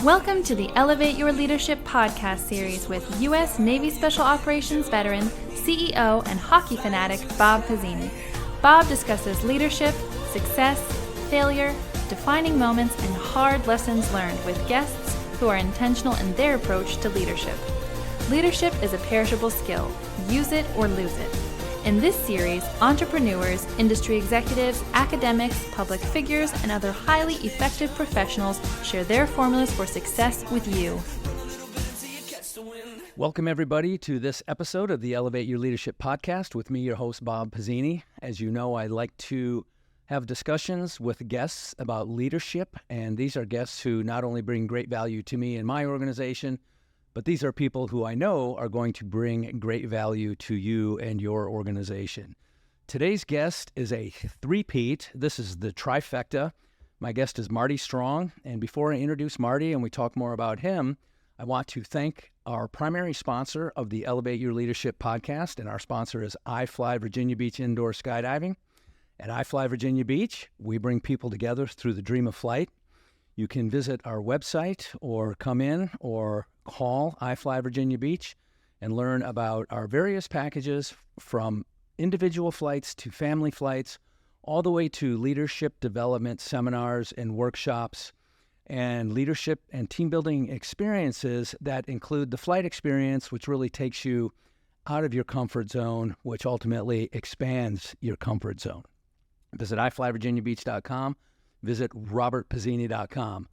Welcome to the Elevate Your Leadership podcast series with U.S. Navy Special Operations veteran, CEO, and hockey fanatic Bob Pizzini. Bob discusses leadership, success, failure, defining moments, and hard lessons learned with guests who are intentional in their approach to leadership. Leadership is a perishable skill. Use it or lose it. In this series, entrepreneurs, industry executives, academics, public figures, and other highly effective professionals share their formulas for success with you. Welcome, everybody, to this episode of the Elevate Your Leadership podcast with me, your host, Bob Pizzini. As you know, I like to have discussions with guests about leadership, and these are guests who not only bring great value to me and my organization, but these are people who I know are going to bring great value to you and your organization. Today's guest is a three-peat. This is the trifecta. My guest is Marty Strong. And before I introduce Marty and we talk more about him, I want to thank our primary sponsor of the Elevate Your Leadership podcast. And our sponsor is iFly Virginia Beach Indoor Skydiving. At iFly Virginia Beach, we bring people together through the dream of flight. You can visit our website or come in or call iFly Virginia Beach and learn about our various packages from individual flights to family flights, all the way to leadership development seminars and workshops and leadership and team building experiences that include the flight experience, which really takes you out of your comfort zone, which ultimately expands your comfort zone. Visit iFlyVirginiaBeach.com. Visit robertpizzini.com.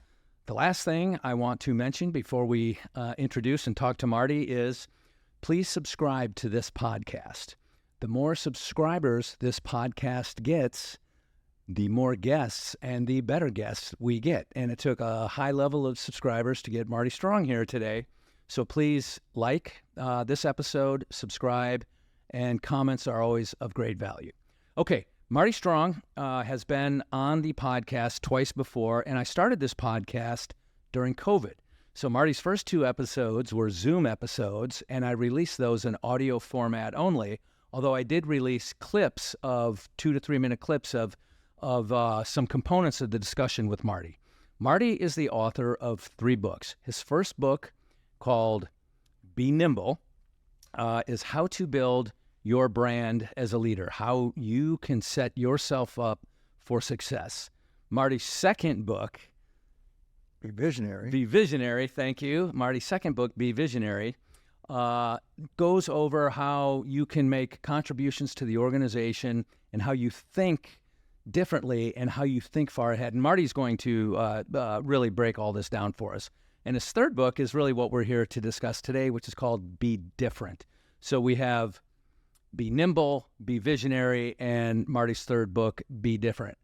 The last thing I want to mention before we introduce and talk to Marty is please subscribe to this podcast. The more subscribers this podcast gets, the more guests and the better guests we get. And it took a high level of subscribers to get Marty Strong here today. So please like this episode, subscribe, and comments are always of great value. Okay. Marty Strong has been on the podcast twice before, and I started this podcast during COVID. So Marty's first two episodes were Zoom episodes, and I released those in audio format only, although I did release clips of 2 to 3 minute clips of some components of the discussion with Marty. Marty is the author of 3 books. His first book, called Be Nimble, is how to build your brand as a leader, how you can set yourself up for success. Marty's second book, Be Visionary. Be Visionary, thank you. Marty's second book, Be Visionary, goes over how you can make contributions to the organization and how you think differently and how you think far ahead. And Marty's going to really break all this down for us. And his third book is really what we're here to discuss today, which is called Be Different. So we have Be Nimble, Be Visionary, and Marty's third book, Be Different.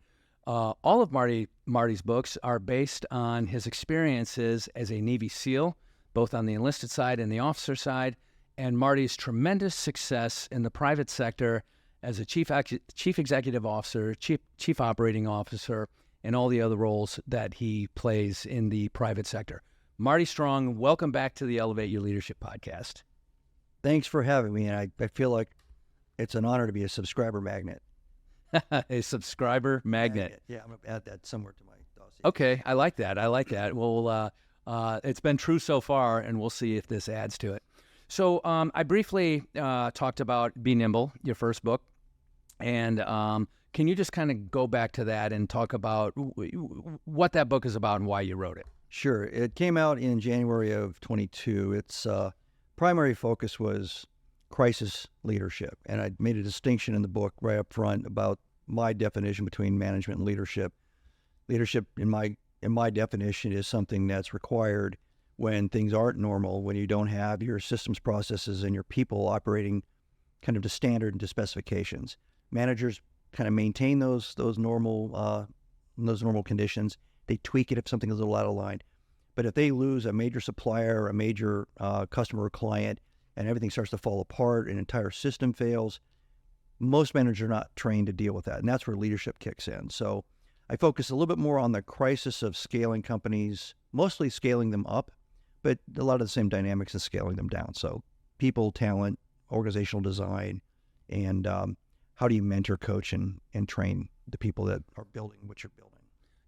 All of Marty's books are based on his experiences as a Navy SEAL, both on the enlisted side and the officer side, and Marty's tremendous success in the private sector as a chief executive officer, chief operating officer, and all the other roles that he plays in the private sector. Marty Strong, welcome back to the Elevate Your Leadership podcast. Thanks for having me, and I feel like it's an honor to be a subscriber magnet. A subscriber magnet. Yeah, I'm going to add that somewhere to my dossier. Okay, I like that. Well, it's been true so far, and we'll see if this adds to it. So I briefly talked about Be Nimble, your first book, and can you just kind of go back to that and talk about what that book is about and why you wrote it? Sure. It came out in January of 22. Its primary focus was crisis leadership. And I made a distinction in the book right up front about my definition between management and leadership. Leadership, in my definition, is something that's required when things aren't normal, when you don't have your systems, processes, and your people operating kind of to standard and to specifications. Managers kind of maintain those normal conditions. They tweak it if something is a little out of line. But if they lose a major supplier, or a major customer or client, and everything starts to fall apart, an entire system fails, most managers are not trained to deal with that. And that's where leadership kicks in. So I focus a little bit more on the crisis of scaling companies, mostly scaling them up, but a lot of the same dynamics as scaling them down. So people, talent, organizational design, and how do you mentor, coach, and train the people that are building what you're building.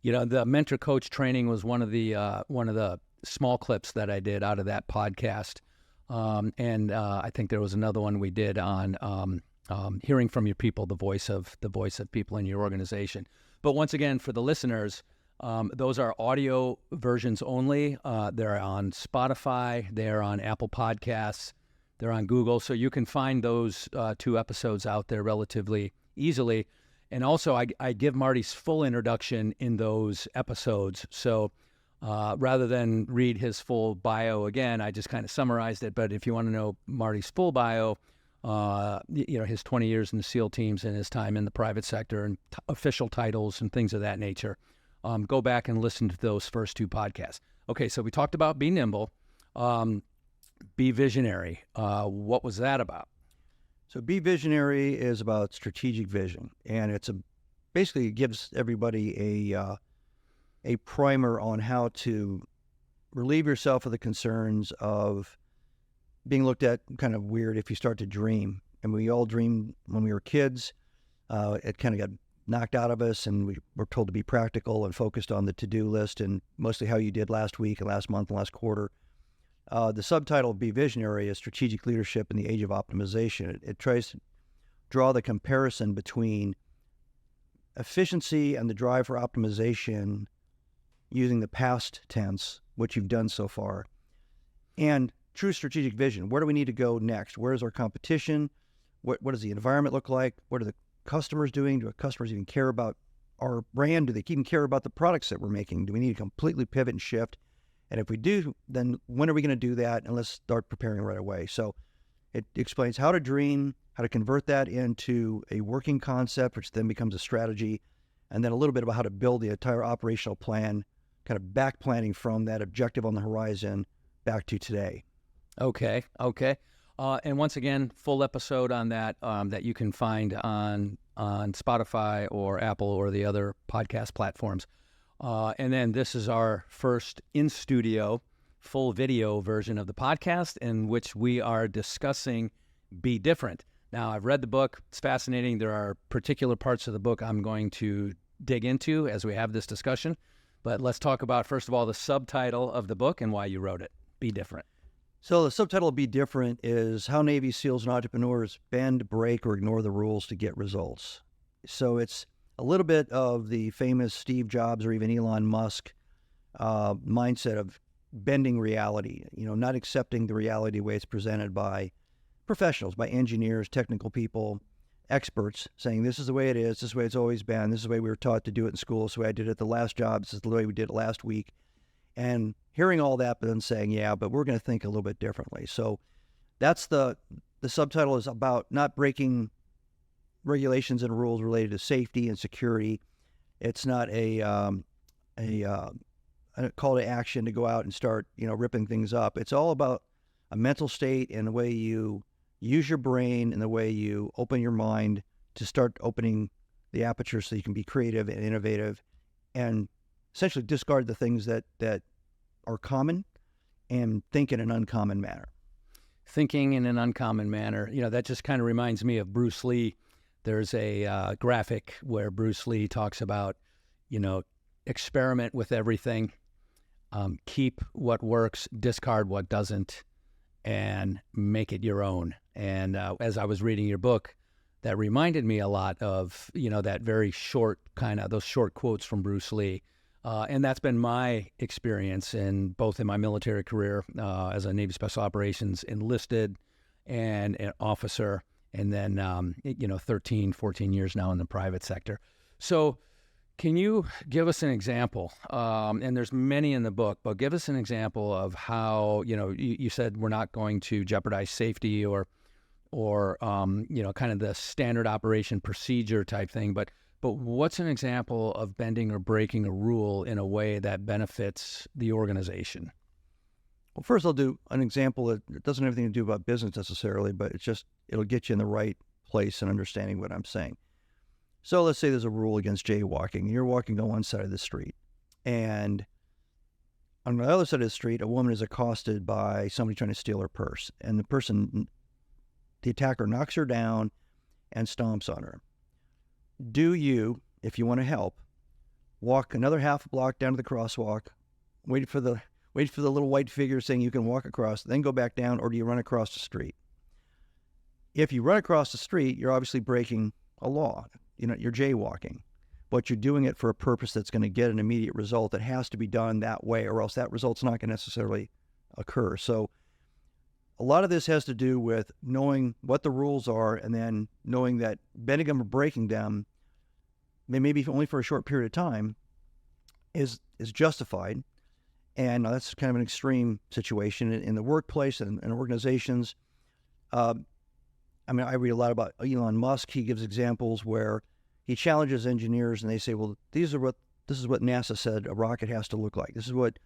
You know, the mentor coach training was one of the small clips that I did out of that podcast. And I think there was another one we did on hearing from your people, the voice of people in your organization. But once again, for the listeners, those are audio versions only. They're on Spotify, they're on Apple Podcasts, they're on Google. So you can find those 2 episodes out there relatively easily. And also, I give Marty's full introduction in those episodes. So rather than read his full bio again, I just kind of summarized it. But if you want to know Marty's full bio, his 20 years in the SEAL teams and his time in the private sector and official titles and things of that nature, go back and listen to those first 2 podcasts. Okay, so we talked about be nimble, be visionary. What was that about? So Be Visionary is about strategic vision, and basically it gives everybody a primer on how to relieve yourself of the concerns of being looked at kind of weird if you start to dream. And we all dreamed when we were kids. It kind of got knocked out of us, and we were told to be practical and focused on the to-do list and mostly how you did last week and last month and last quarter. The subtitle of Be Visionary is Strategic Leadership in the Age of Optimization. It tries to draw the comparison between efficiency and the drive for optimization using the past tense, which you've done so far, and true strategic vision. Where do we need to go next? Where is our competition? What does the environment look like? What are the customers doing? Do customers even care about our brand? Do they even care about the products that we're making? Do we need to completely pivot and shift? And if we do, then when are we going to do that? And let's start preparing right away. So it explains how to dream, how to convert that into a working concept, which then becomes a strategy, and then a little bit about how to build the entire operational plan, kind of back planning from that objective on the horizon back to today. Okay. And once again, full episode on that that you can find on Spotify or Apple or the other podcast platforms. And then this is our first in-studio, full video version of the podcast in which we are discussing Be Different. Now, I've read the book. It's fascinating. There are particular parts of the book I'm going to dig into as we have this discussion. But let's talk about, first of all, the subtitle of the book and why you wrote it, Be Different. So the subtitle of Be Different is How Navy SEALs and Entrepreneurs Bend, Break, or Ignore the Rules to Get Results. So it's a little bit of the famous Steve Jobs or even Elon Musk mindset of bending reality, not accepting the reality the way it's presented by professionals, by engineers, technical people, experts, saying this is the way it is, this is the way it's always been, this is the way we were taught to do it in school, this is the way I did it the last job, this is the way we did it last week. And hearing all that, but then saying, yeah, but we're going to think a little bit differently. So that's the subtitle is about not breaking regulations and rules related to safety and security. It's not a call to action to go out and start, ripping things up. It's all about a mental state and the way you use your brain and the way you open your mind to start opening the aperture so you can be creative and innovative and essentially discard the things that are common and think in an uncommon manner. Thinking in an uncommon manner. That just kind of reminds me of Bruce Lee. There's a graphic where Bruce Lee talks about, experiment with everything, keep what works, discard what doesn't, and make it your own. And as I was reading your book, that reminded me a lot of, that very short those short quotes from Bruce Lee. And that's been my experience both in my military career as a Navy Special Operations enlisted and an officer, and then, 13, 14 years now in the private sector. So can you give us an example? And there's many in the book, but give us an example of how, you said we're not going to jeopardize safety or kind of the standard operation procedure type thing, but what's an example of bending or breaking a rule in a way that benefits the organization? Well, first I'll do an example that doesn't have anything to do about business necessarily, but it'll get you in the right place and understanding what I'm saying. So let's say there's a rule against jaywalking, and you're walking on one side of the street, and on the other side of the street, a woman is accosted by somebody trying to steal her purse, and the attacker knocks her down and stomps on her. Do you, if you want to help, walk another half a block down to the crosswalk, wait for the wait for the little white figure saying you can walk across, then go back down, or do you run across the street? If you run across the street, you're obviously breaking a law. You're jaywalking, but you're doing it for a purpose that's going to get an immediate result that has to be done that way, or else that result's not going to necessarily occur. So a lot of this has to do with knowing what the rules are, and then knowing that bending them or breaking them, maybe only for a short period of time, is justified. And that's kind of an extreme situation in the workplace and organizations. I read a lot about Elon Musk. He gives examples where he challenges engineers, and they say, well, this is what NASA said a rocket has to look like. This is what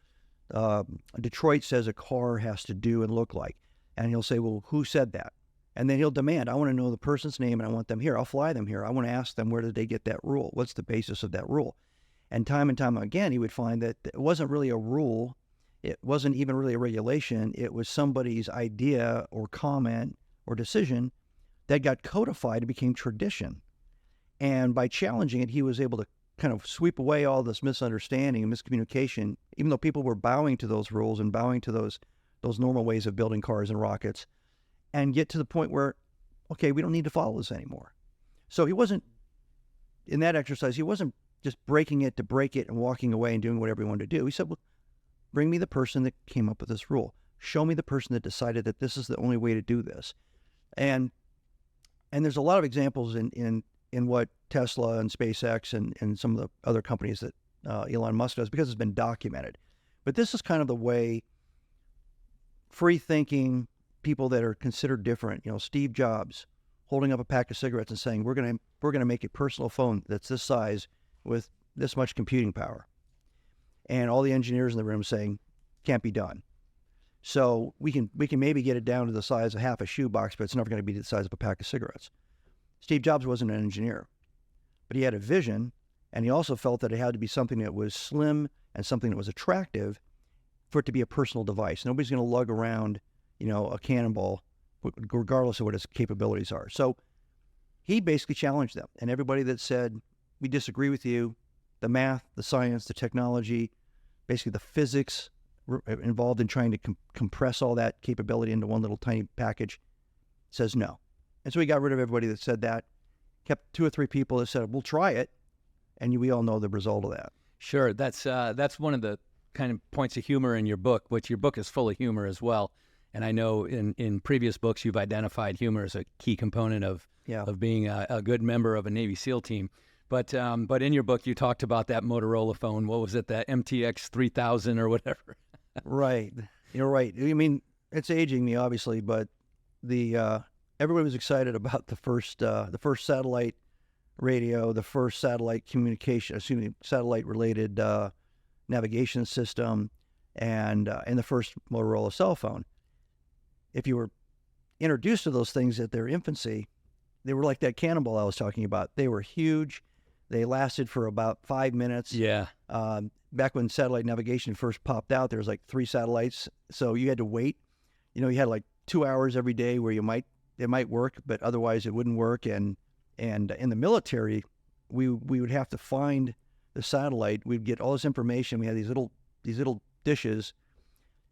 Detroit says a car has to do and look like. And he'll say, well, who said that? And then he'll demand, I want to know the person's name, and I want them here. I'll fly them here. I want to ask them, where did they get that rule? What's the basis of that rule? And time again, he would find that it wasn't really a rule. It wasn't even really a regulation. It was somebody's idea or comment or decision that got codified and became tradition. And by challenging it, he was able to kind of sweep away all this misunderstanding and miscommunication, even though people were bowing to those rules and bowing to those normal ways of building cars and rockets, and get to the point where, okay, we don't need to follow this anymore. So he wasn't, in that exercise, he wasn't just breaking it to break it and walking away and doing whatever he wanted to do. He said, well, bring me the person that came up with this rule. Show me the person that decided that this is the only way to do this. And there's a lot of examples in what Tesla and SpaceX and some of the other companies that Elon Musk does, because it's been documented. But this is kind of the way free-thinking people that are considered different, Steve Jobs holding up a pack of cigarettes and saying, we're gonna make a personal phone that's this size with this much computing power. And all the engineers in the room saying, can't be done. So we can maybe get it down to the size of half a shoebox, but it's never going to be the size of a pack of cigarettes. Steve Jobs wasn't an engineer, but he had a vision, and he also felt that it had to be something that was slim and something that was attractive for it to be a personal device. Nobody's going to lug around, a cannonball, regardless of what its capabilities are. So he basically challenged them, and everybody that said, we disagree with you, the math, the science, the technology, basically the physics involved in trying to compress all that capability into one little tiny package, says no. And so he got rid of everybody that said that, kept 2 or 3 people that said, we'll try it, and we all know the result of that. Sure. That's one of the kind of points of humor in your book, which your book is full of humor as well. And I know in previous books you've identified humor as a key component of being a good member of a Navy SEAL team. But in your book you talked about that Motorola phone. What was it, that MTX 3000 or whatever? Right. You're right. I mean, it's aging me, obviously, but everybody was excited about the first satellite radio, the first satellite communication, satellite-related navigation system, and the first Motorola cell phone. If you were introduced to those things at their infancy, they were like that cannonball I was talking about. They were huge. They lasted for about 5 minutes. Yeah. Back when satellite navigation first popped out, there was like 3 satellites, so you had to wait. You had like 2 hours every day where it might work, but otherwise it wouldn't work. And in the military, we would have to find the satellite. We'd get all this information. We had these little dishes,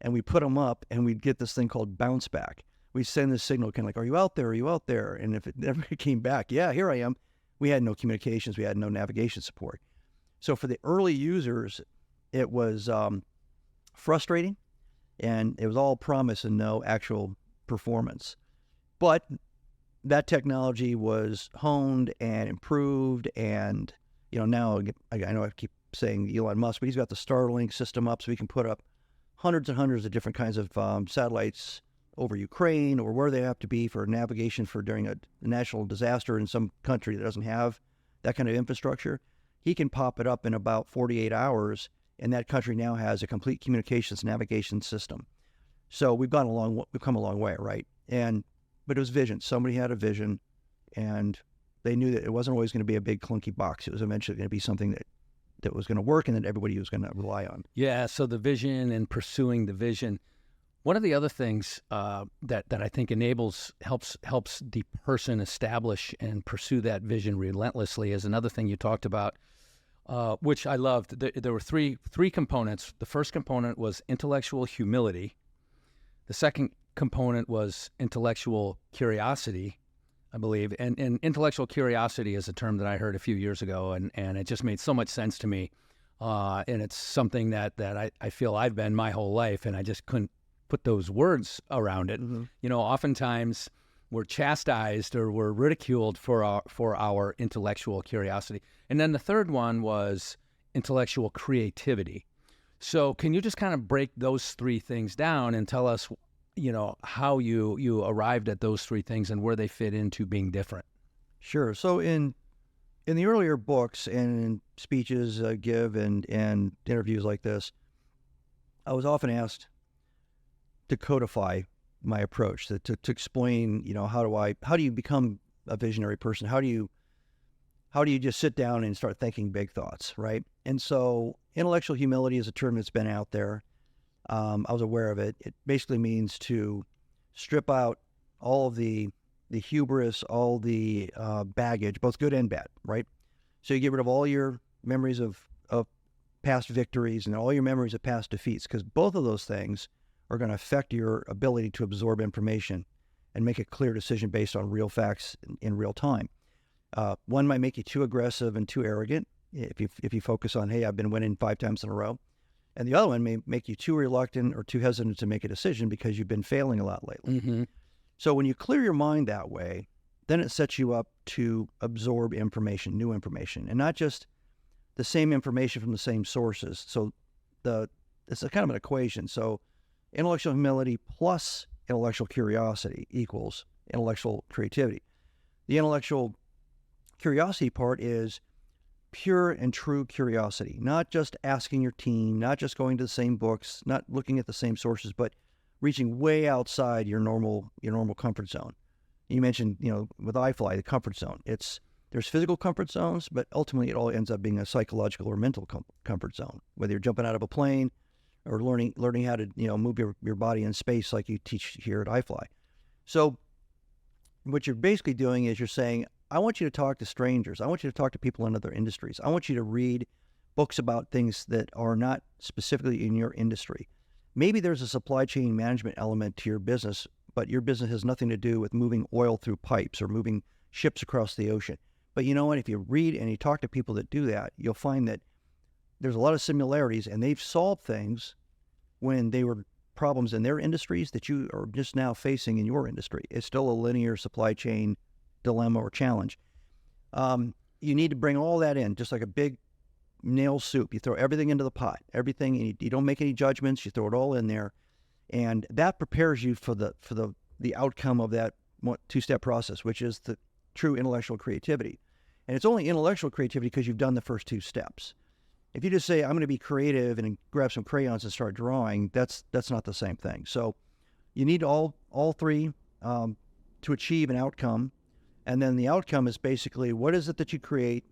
and we put them up, and we'd get this thing called bounce back. We send this signal, kind of like, "Are you out there? Are you out there?" And if it never came back, "Yeah, here I am." We had no communications. We had no navigation support. So for the early users, it was frustrating, and it was all promise and no actual performance. But that technology was honed and improved, and now I know I keep saying Elon Musk, but he's got the Starlink system up, so we can put up hundreds and hundreds of different kinds of satellites over Ukraine or where they have to be for navigation for during a national disaster in some country that doesn't have that kind of infrastructure. He can pop it up in about 48 hours, and that country now has a complete communications navigation system. So we've come a long way, right? But it was vision. Somebody had a vision, and they knew that it wasn't always going to be a big clunky box. It was eventually going to be something that was going to work and that everybody was going to rely on. Yeah, so the vision and pursuing the vision. One of the other things that I think helps the person establish and pursue that vision relentlessly is another thing you talked about, which I loved. There were three components. The first component was intellectual humility. The second component was intellectual curiosity, I believe. And intellectual curiosity is a term that I heard a few years ago, and it just made so much sense to me. And it's something that I feel I've been my whole life, and I just couldn't put those words around it. Mm-hmm. You know, oftentimes we're chastised or we're ridiculed for our intellectual curiosity. And then the third one was intellectual creativity. So can you just kind of break those three things down and tell us, you know, how you arrived at those three things and where they fit into being different? Sure. So in the earlier books and in speeches I give and interviews like this, I was often asked to codify my approach, to explain, you know, how do you become a visionary person? How do you just sit down and start thinking big thoughts, right? And so intellectual humility is a term that's been out there. I was aware of it. It basically means to strip out all of the hubris, all the baggage, both good and bad, right? So you get rid of all your memories of past victories and all your memories of past defeats, because both of those things are going to affect your ability to absorb information and make a clear decision based on real facts in real time. One might make you too aggressive and too arrogant if you focus on, hey, I've been winning 5 times in a row. And the other one may make you too reluctant or too hesitant to make a decision because you've been failing a lot lately. Mm-hmm. So when you clear your mind that way, then it sets you up to absorb information, new information, and not just the same information from the same sources. So it's a kind of an equation. So intellectual humility plus intellectual curiosity equals intellectual creativity. The intellectual curiosity part is pure and true curiosity, not just asking your team, not just going to the same books, not looking at the same sources, but reaching way outside your normal comfort zone. You mentioned, you know, with Highflying, the comfort zone. There's physical comfort zones, but ultimately it all ends up being a psychological or mental comfort zone. Whether you're jumping out of a plane or learning how to, you know, move your body in space like you teach here at Highfly. So what you're basically doing is you're saying, I want you to talk to strangers. I want you to talk to people in other industries. I want you to read books about things that are not specifically in your industry. Maybe there's a supply chain management element to your business, but your business has nothing to do with moving oil through pipes or moving ships across the ocean. But you know what? If you read and you talk to people that do that, you'll find that there's a lot of similarities, and they've solved things when they were problems in their industries that you are just now facing in your industry. It's still a linear supply chain dilemma or challenge. You need to bring all that in, just like a big nail soup. You throw everything into the pot, everything, and you don't make any judgments. You throw it all in there, and that prepares you for the outcome of that two-step process, which is the true intellectual creativity. And it's only intellectual creativity because you've done the first 2 steps. If you just say, I'm going to be creative and grab some crayons and start drawing, that's not the same thing. So you need all three to achieve an outcome. And then the outcome is basically, what is it that you create?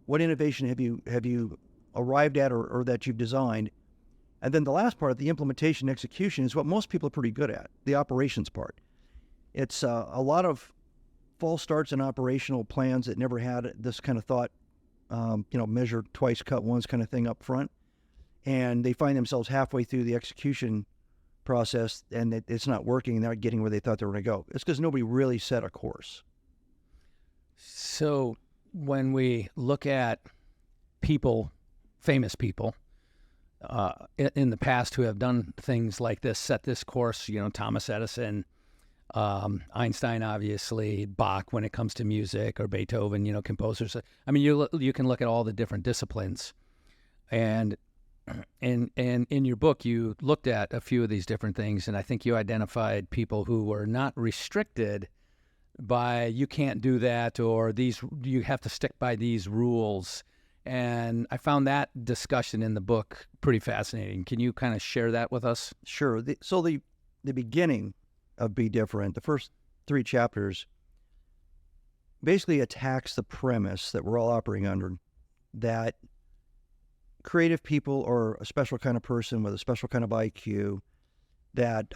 What innovation have you arrived at or that you've designed? And then the last part, the implementation execution, is what most people are pretty good at, the operations part. It's a lot of false starts and operational plans that never had this kind of thought, measure twice, cut once kind of thing up front. And they find themselves halfway through the execution process and it's not working and they're not getting where they thought they were going to go. It's because nobody really set a course. So when we look at people, famous people, in the past who have done things like this, set this course, you know, Thomas Edison, Einstein, obviously, Bach when it comes to music, or Beethoven, you know, composers. I mean, you can look at all the different disciplines, and in your book, you looked at a few of these different things, and I think you identified people who were not restricted by you can't do that, or you have to stick by these rules. And I found that discussion in the book pretty fascinating. Can you kind of share that with us? Sure. So the beginning of Be Different, the first 3 chapters, basically attacks the premise that we're all operating under, that creative people are a special kind of person with a special kind of IQ, that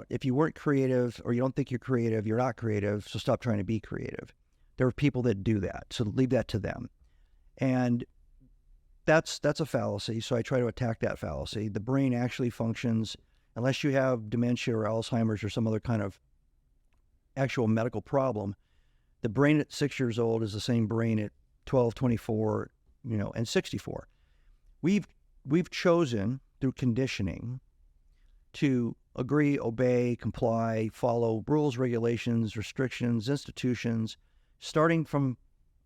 if you weren't creative or you don't think you're creative, you're not creative, so stop trying to be creative. There are people that do that, so leave that to them. And that's a fallacy. So I try to attack that fallacy. The brain actually functions, unless you have dementia or Alzheimer's or some other kind of actual medical problem. The brain at 6 years old is the same brain at 12, 24, and 64. We've chosen through conditioning to agree, obey, comply, follow rules, regulations, restrictions, institutions, starting from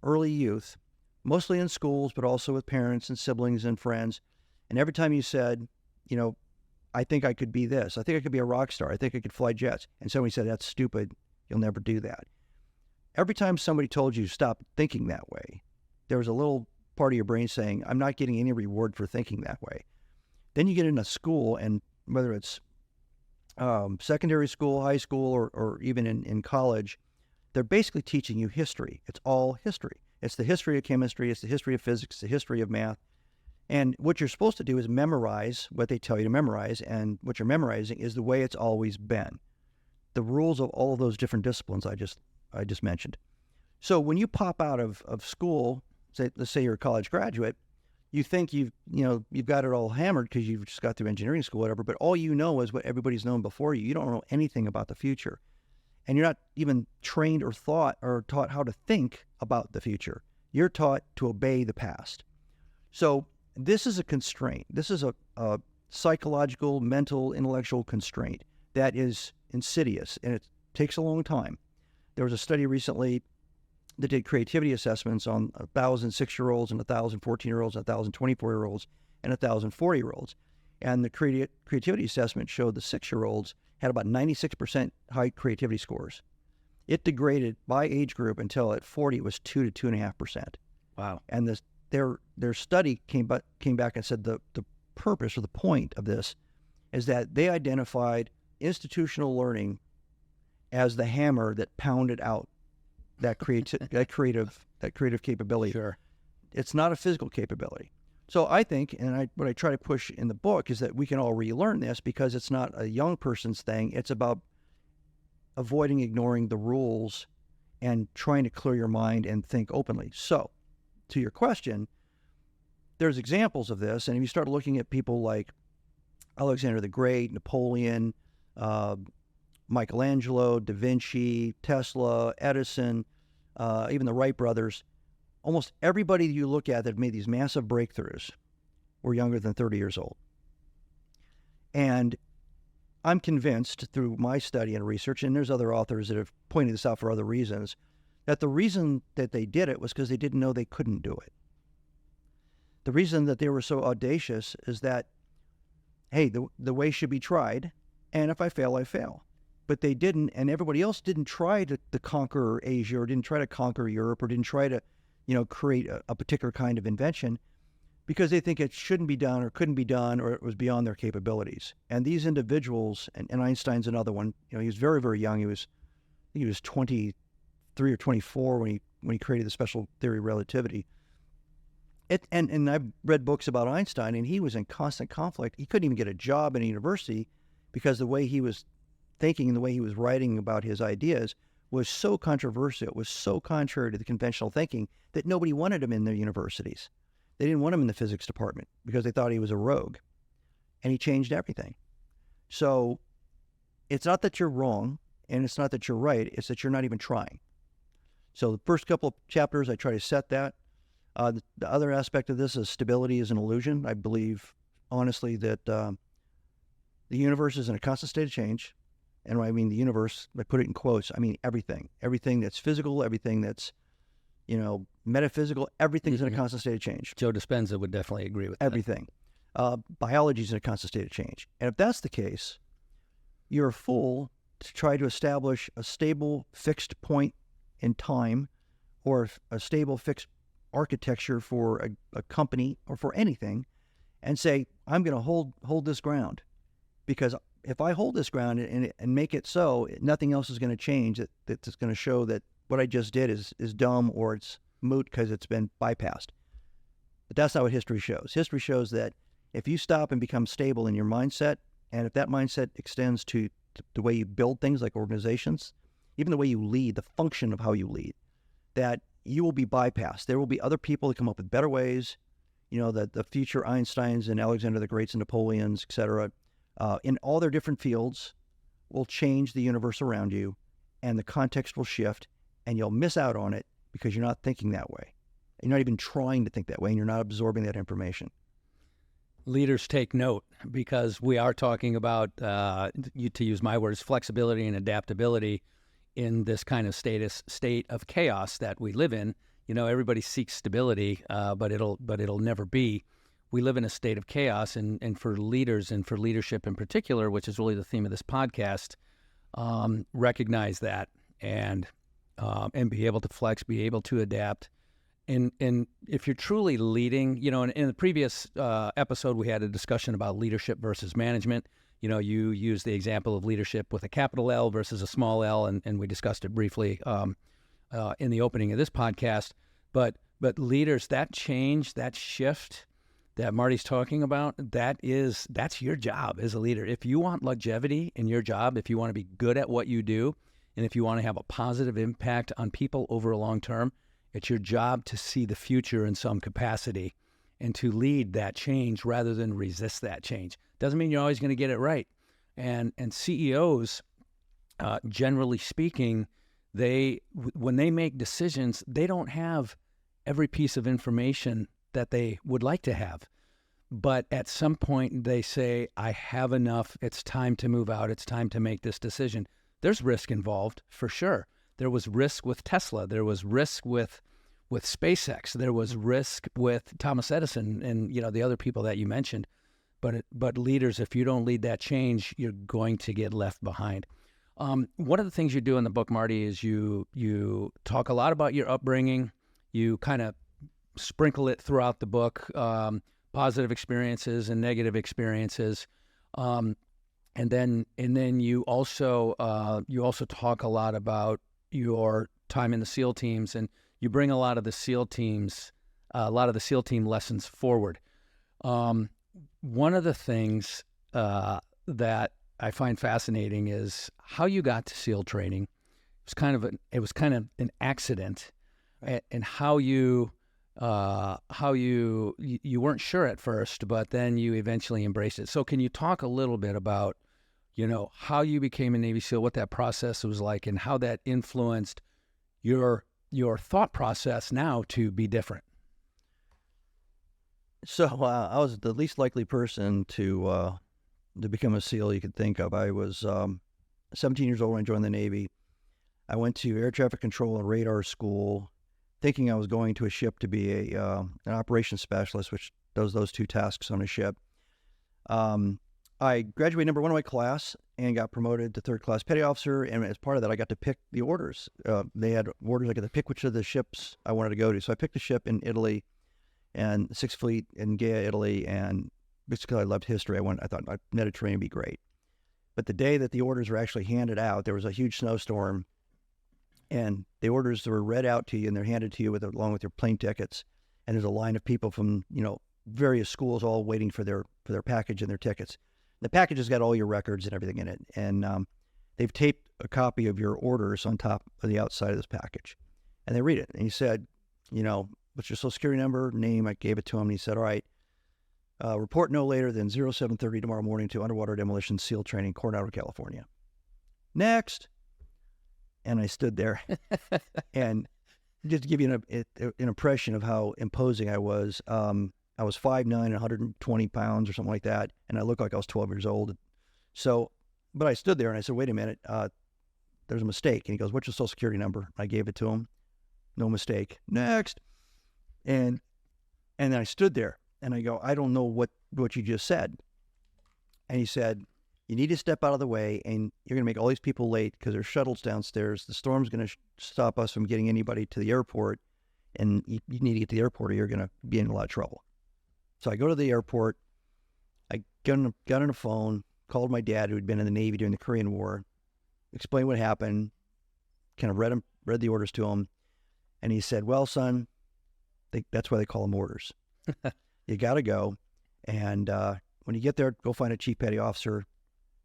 early youth, mostly in schools, but also with parents and siblings and friends. And every time you said, I think I could be this, I think I could be a rock star, I think I could fly jets, and somebody said, that's stupid, you'll never do that. Every time somebody told you stop thinking that way, there was a little part of your brain saying, I'm not getting any reward for thinking that way. Then you get into school, and whether it's secondary school, high school, or even in college, they're basically teaching you history. It's all history. It's the history of chemistry, it's the history of physics, the history of math. And what you're supposed to do is memorize what they tell you to memorize, and what you're memorizing is the way it's always been. The rules of all of those different disciplines I just mentioned. So when you pop out of school, let's say you're a college graduate, you think you've got it all hammered because you've just got through engineering school, whatever, but all you know is what everybody's known before you. You don't know anything about the future. And you're not even trained or taught how to think about the future. You're taught to obey the past. So this is a constraint. This is a psychological, mental, intellectual constraint that is insidious, and it takes a long time. There was a study recently that did creativity assessments on 1,000 6-year-olds and 1,000 14-year-olds, 1,000 24-year-olds, and 1,000 40-year-olds. And the creativity assessment showed the 6-year-olds had about 96% high creativity scores. It degraded by age group until at 40 it was 2 to 2.5%. Wow. And their study came back and said the purpose or the point of this is that they identified institutional learning as the hammer that pounded out that creative capability. Sure. It's not a physical capability. So I think, and what I try to push in the book is that we can all relearn this because it's not a young person's thing. It's about avoiding ignoring the rules and trying to clear your mind and think openly. So, to your question, there's examples of this, and if you start looking at people like Alexander the Great, Napoleon, Michelangelo, Da Vinci, Tesla, Edison, even the Wright brothers, almost everybody that you look at that made these massive breakthroughs were younger than 30 years old. And I'm convinced through my study and research, and there's other authors that have pointed this out for other reasons, that the reason that they did it was because they didn't know they couldn't do it. The reason that they were so audacious is that, hey, the way should be tried, and if I fail, I fail. But they didn't, and everybody else didn't try to conquer Asia or didn't try to conquer Europe or didn't try to create a particular kind of invention because they think it shouldn't be done or couldn't be done or it was beyond their capabilities. And these individuals, and Einstein's another one, he was very, very young. I think he was 23 or 24 when he created the special theory of relativity. And I've read books about Einstein, and he was in constant conflict. He couldn't even get a job in a university because the way he was thinking and the way he was writing about his ideas was so controversial, it was so contrary to the conventional thinking that nobody wanted him in their universities. They didn't want him in the physics department because they thought he was a rogue. And he changed everything. So it's not that you're wrong, and it's not that you're right, it's that you're not even trying. So the first couple of chapters, I try to set that. The other aspect of this is stability is an illusion. I believe, honestly, that the universe is in a constant state of change. And when I mean the universe, I put it in quotes, I mean everything. Everything that's physical, everything that's, metaphysical, everything is in a constant state of change. Joe Dispenza would definitely agree with everything. Biology is in a constant state of change. And if that's the case, you're a fool to try to establish a stable, fixed point in time or a stable, fixed architecture for a company or for anything and say, I'm going to hold this ground. Because if I hold this ground and make it so, nothing else is going to change that's going to show that what I just did is dumb or it's moot because it's been bypassed. But that's not what history shows. History shows that if you stop and become stable in your mindset, and if that mindset extends to the way you build things like organizations, even the way you lead, the function of how you lead, that you will be bypassed. There will be other people that come up with better ways. the future Einsteins and Alexander the Greats and Napoleons, et cetera, in all their different fields will change the universe around you, and the context will shift, and you'll miss out on it because you're not thinking that way. You're not even trying to think that way, and you're not absorbing that information. Leaders take note, because we are talking about, to use my words, flexibility and adaptability in this kind of state of chaos that we live in. Everybody seeks stability, but it'll never be. We live in a state of chaos, and for leaders and for leadership in particular, which is really the theme of this podcast, recognize that and be able to flex, be able to adapt. And if you're truly leading, in the previous episode, we had a discussion about leadership versus management. You used the example of leadership with a capital L versus a small L, and we discussed it briefly in the opening of this podcast. But leaders, that change, that shift that Marty's talking about, that's your job as a leader. If you want longevity in your job, if you want to be good at what you do, and if you want to have a positive impact on people over a long term, it's your job to see the future in some capacity and to lead that change rather than resist that change. Doesn't mean you're always going to get it right. And CEOs, generally speaking, when they make decisions, they don't have every piece of information that they would like to have. But at some point they say, I have enough. It's time to move out. It's time to make this decision. There's risk involved, for sure. There was risk with Tesla. There was risk with SpaceX. There was risk with Thomas Edison and the other people that you mentioned. But leaders, if you don't lead that change, you're going to get left behind. One of the things you do in the book, Marty, is you talk a lot about your upbringing. You kind of sprinkle it throughout the book, positive experiences and negative experiences. And then you also talk a lot about your time in the SEAL teams, and you bring a lot of the SEAL team lessons forward. One of the things that I find fascinating is how you got to SEAL training. It was kind of an accident, and how you weren't sure at first, but then you eventually embraced it. So can you talk a little bit about how you became a Navy SEAL, what that process was like, and how that influenced your thought process now to be different? So I was the least likely person to become a SEAL you could think of. I was 17 years old when I joined the Navy. I went to air traffic control and radar school, thinking I was going to a ship to be an operations specialist, which does those two tasks on a ship. I graduated number one in my class and got promoted to third class petty officer. And as part of that, I got to pick the orders. They had orders. I got to pick which of the ships I wanted to go to. So I picked a ship in Italy, and Sixth Fleet in Gaia, Italy. And because I loved history, I thought Mediterranean would be great. But the day that the orders were actually handed out, there was a huge snowstorm, and the orders were read out to you, and they're handed to you along with your plane tickets. And there's a line of people from various schools all waiting for their package and their tickets. The package has got all your records and everything in it, and they've taped a copy of your orders on top of the outside of this package. And they read it, and he said, what's your social security number, name? I gave it to him, and he said, all right, report no later than 07:30 tomorrow morning to underwater demolition SEAL training, Coronado, California. Next. And I stood there, and just to give you an impression of how imposing I was, I was 5'9", 120 pounds or something like that, and I looked like I was 12 years old. So, but I stood there and I said, wait a minute, there's a mistake. And he goes, what's your social security number? I gave it to him. No mistake. Next. And then I stood there and I go, I don't know what you just said. And he said, you need to step out of the way, and you're going to make all these people late because there's shuttles downstairs. The storm's going to stop us from getting anybody to the airport, and you need to get to the airport or you're going to be in a lot of trouble. So I go to the airport, I got on the phone, called my dad, who had been in the Navy during the Korean War, explained what happened, kind of read the orders to him, and he said, well, son, that's why they call them orders. You got to go, and when you get there, go find a chief petty officer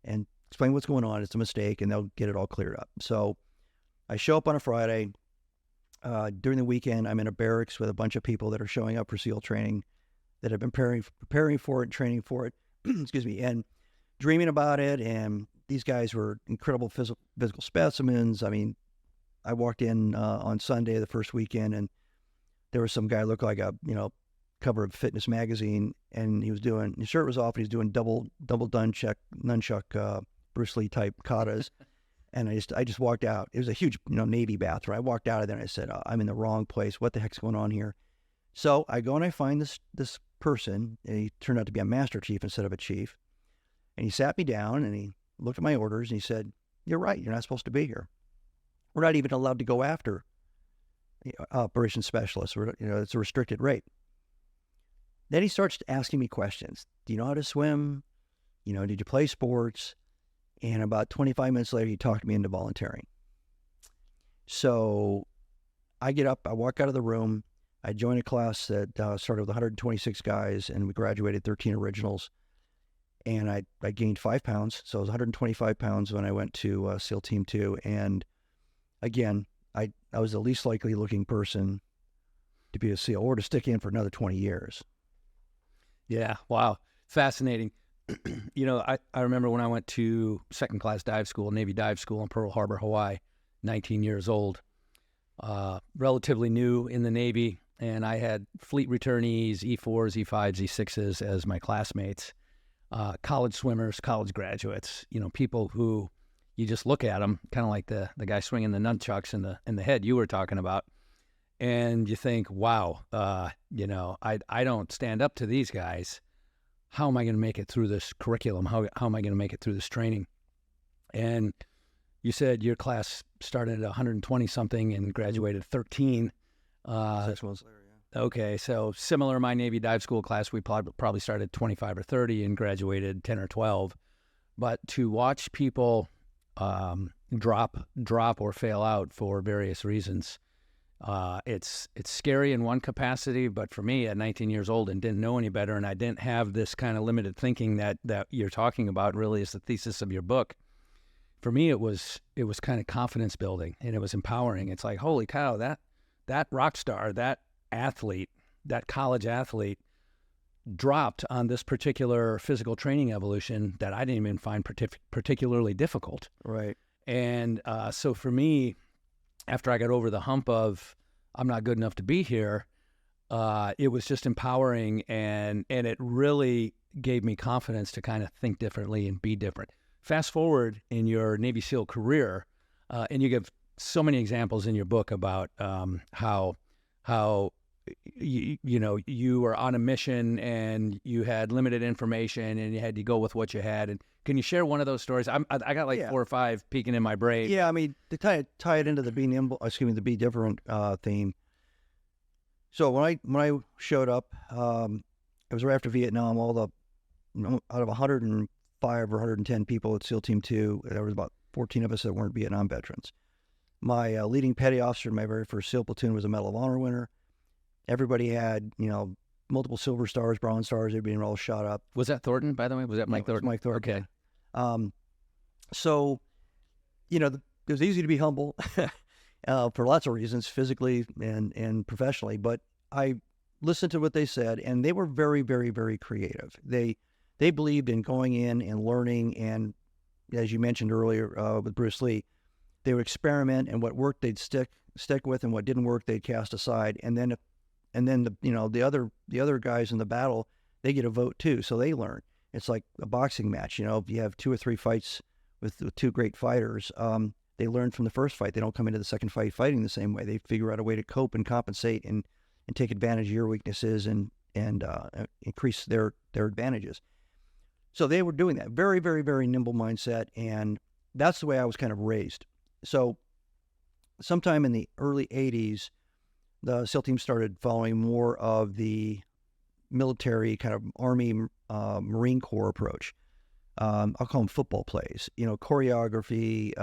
and explain what's going on. It's a mistake, and they'll get it all cleared up. So I show up on a Friday. During the weekend, I'm in a barracks with a bunch of people that are showing up for SEAL training. that I've been preparing for it, training for it, excuse me, and dreaming about it. And these guys were incredible physical specimens. I mean, I walked in on Sunday, the first weekend, and there was some guy looked like a, cover of Fitness magazine, and his shirt was off, and he was doing double nunchuck Bruce Lee type katas. And I just walked out. It was a huge, Navy bathroom. I walked out of there and I said, I'm in the wrong place. What the heck's going on here? So I go and I find this person, and he turned out to be a master chief instead of a chief. And he sat me down and he looked at my orders and he said, "You're right. You're not supposed to be here. We're not even allowed to go after operations specialists. It's a restricted rate." Then he starts asking me questions. Do you know how to swim? Did you play sports? And about 25 minutes later, he talked me into volunteering. So I get up, I walk out of the room, I join a class that started with 126 guys, and we graduated 13 originals. And I gained 5 pounds. So I was 125 pounds when I went to SEAL Team 2. And again, I was the least likely looking person to be a SEAL or to stick in for another 20 years. Yeah, wow. Fascinating. I remember when I went to second class dive school, Navy dive school in Pearl Harbor, Hawaii, 19 years old, relatively new in the Navy, and I had fleet returnees, E4s, E5s, E6s as my classmates, college swimmers, college graduates, people who you just look at them, kind of like the guy swinging the nunchucks in the head you were talking about, and you think, wow, I don't stand up to these guys. How am I going to make it through this curriculum? How am I going to make it through this training? And you said your class started at 120-something and graduated 13. 6 months later, yeah. Okay, so similar, my Navy dive school class, we probably started 25 or 30 and graduated 10 or 12. But to watch people drop or fail out for various reasons, it's scary in one capacity, but for me at 19 years old and didn't know any better, and I didn't have this kind of limited thinking that you're talking about really is the thesis of your book. For me, it was kind of confidence building, and it was empowering. It's like, holy cow, that rock star, that athlete, that college athlete dropped on this particular physical training evolution that I didn't even find particularly difficult. Right. And so for me, after I got over the hump of I'm not good enough to be here, it was just empowering, and it really gave me confidence to kind of think differently and be different. Fast forward in your Navy SEAL career, and you give so many examples in your book about how you were on a mission and you had limited information and you had to go with what you had. And can you share one of those stories? I got like 4 or 5 peeking in my brain. Yeah, I mean, to tie it into the be nimble, the be different theme. So when I showed up, it was right after Vietnam. Out of 105 or 110 people at SEAL Team 2, there was about 14 of us that weren't Vietnam veterans. My leading petty officer in my very first SEAL platoon was a Medal of Honor winner. Everybody had, multiple silver stars, bronze stars. Everybody all shot up. Was that Thornton, by the way? Was that Mike Thornton? Mike Thornton. Okay. So, it was easy to be humble for lots of reasons, physically and professionally. But I listened to what they said, and they were very, very, very creative. They believed in going in and learning, and as you mentioned earlier with Bruce Lee, they would experiment, and what worked they'd stick with, and what didn't work they'd cast aside. And then the other guys in the battle, they get a vote too, so they learn. It's like a boxing match. If you have 2 or 3 fights with 2 great fighters, they learn from the first fight. They don't come into the second fight fighting the same way. They figure out a way to cope and compensate and take advantage of your weaknesses and increase their advantages. So they were doing that. Very, very, very nimble mindset, and that's the way I was kind of raised. So sometime in the early 80s, the SEAL team started following more of the military kind of Army, Marine Corps approach. I'll call them football plays. Choreography.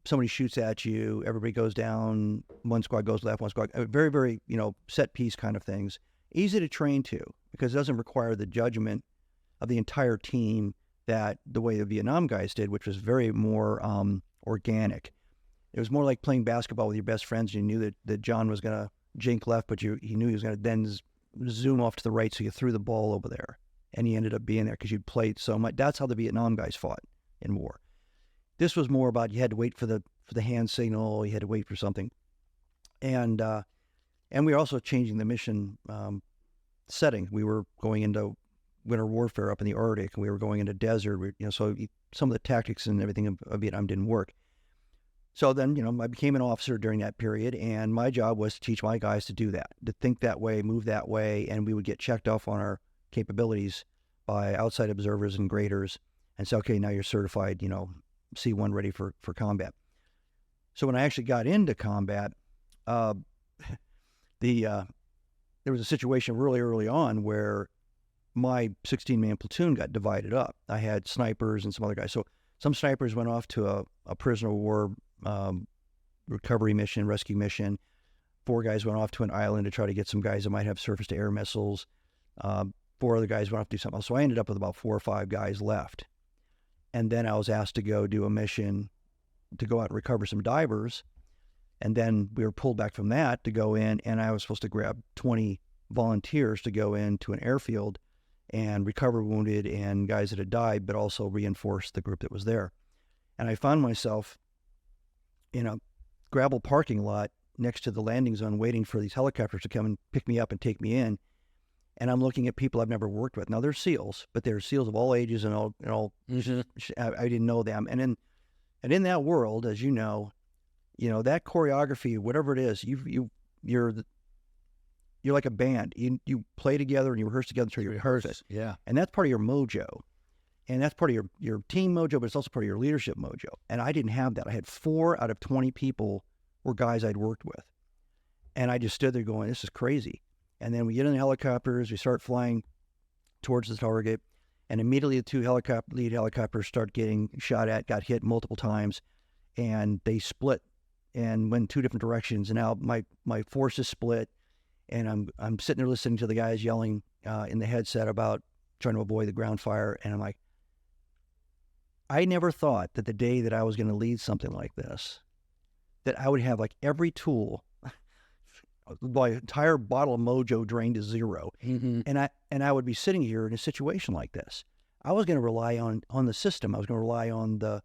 Somebody shoots at you, everybody goes down, one squad goes left, one squad. Very, very, set piece kind of things. Easy to train to because it doesn't require the judgment of the entire team that the way the Vietnam guys did, which was very more organic. It was more like playing basketball with your best friends. You knew that John was going to jink left, but he knew he was going to then zoom off to the right, so you threw the ball over there, and you ended up being there because you'd played so much. That's how the Vietnam guys fought in war. This was more about you had to wait for the hand signal, you had to wait for something, and we were also changing the mission setting. We were going into winter warfare up in the Arctic, and we were going into desert. So some of the tactics and everything of Vietnam didn't work. So then, I became an officer during that period, and my job was to teach my guys to do that, to think that way, move that way, and we would get checked off on our capabilities by outside observers and graders, and say, okay, now you're certified, C1 ready for combat. So when I actually got into combat, there was a situation really early on where my 16-man platoon got divided up. I had snipers and some other guys. So some snipers went off to a prisoner of war recovery mission, rescue mission. 4 guys went off to an island to try to get some guys that might have surface-to-air missiles. 4 other guys went off to do something else. So I ended up with about 4 or 5 guys left. And then I was asked to go do a mission to go out and recover some divers. And then we were pulled back from that to go in, and I was supposed to grab 20 volunteers to go into an airfield and recover wounded and guys that had died, but also reinforce the group that was there. And I found myself in a gravel parking lot next to the landing zone waiting for these helicopters to come and pick me up and take me in. And I'm looking at people I've never worked with. Now, they're SEALs, but they're SEALs of all ages and all. Mm-hmm. I didn't know them. And in that world, as you know, that choreography, whatever it is, you're like a band. You play together and you rehearse together until you rehearse it. Yeah. And that's part of your mojo. And that's part of your team mojo, but it's also part of your leadership mojo. And I didn't have that. I had 4 out of 20 people were guys I'd worked with. And I just stood there going, this is crazy. And then we get in the helicopters, we start flying towards the target, and immediately the 2 lead helicopters start getting shot at, got hit multiple times, and they split and went 2 different directions. And now my force is split, and I'm sitting there listening to the guys yelling in the headset about trying to avoid the ground fire, and I'm like, I never thought that the day that I was going to lead something like this, that I would have like every tool, my entire bottle of mojo drained to 0. Mm-hmm. And I would be sitting here in a situation like this. I was going to rely on the system. I was going to rely on the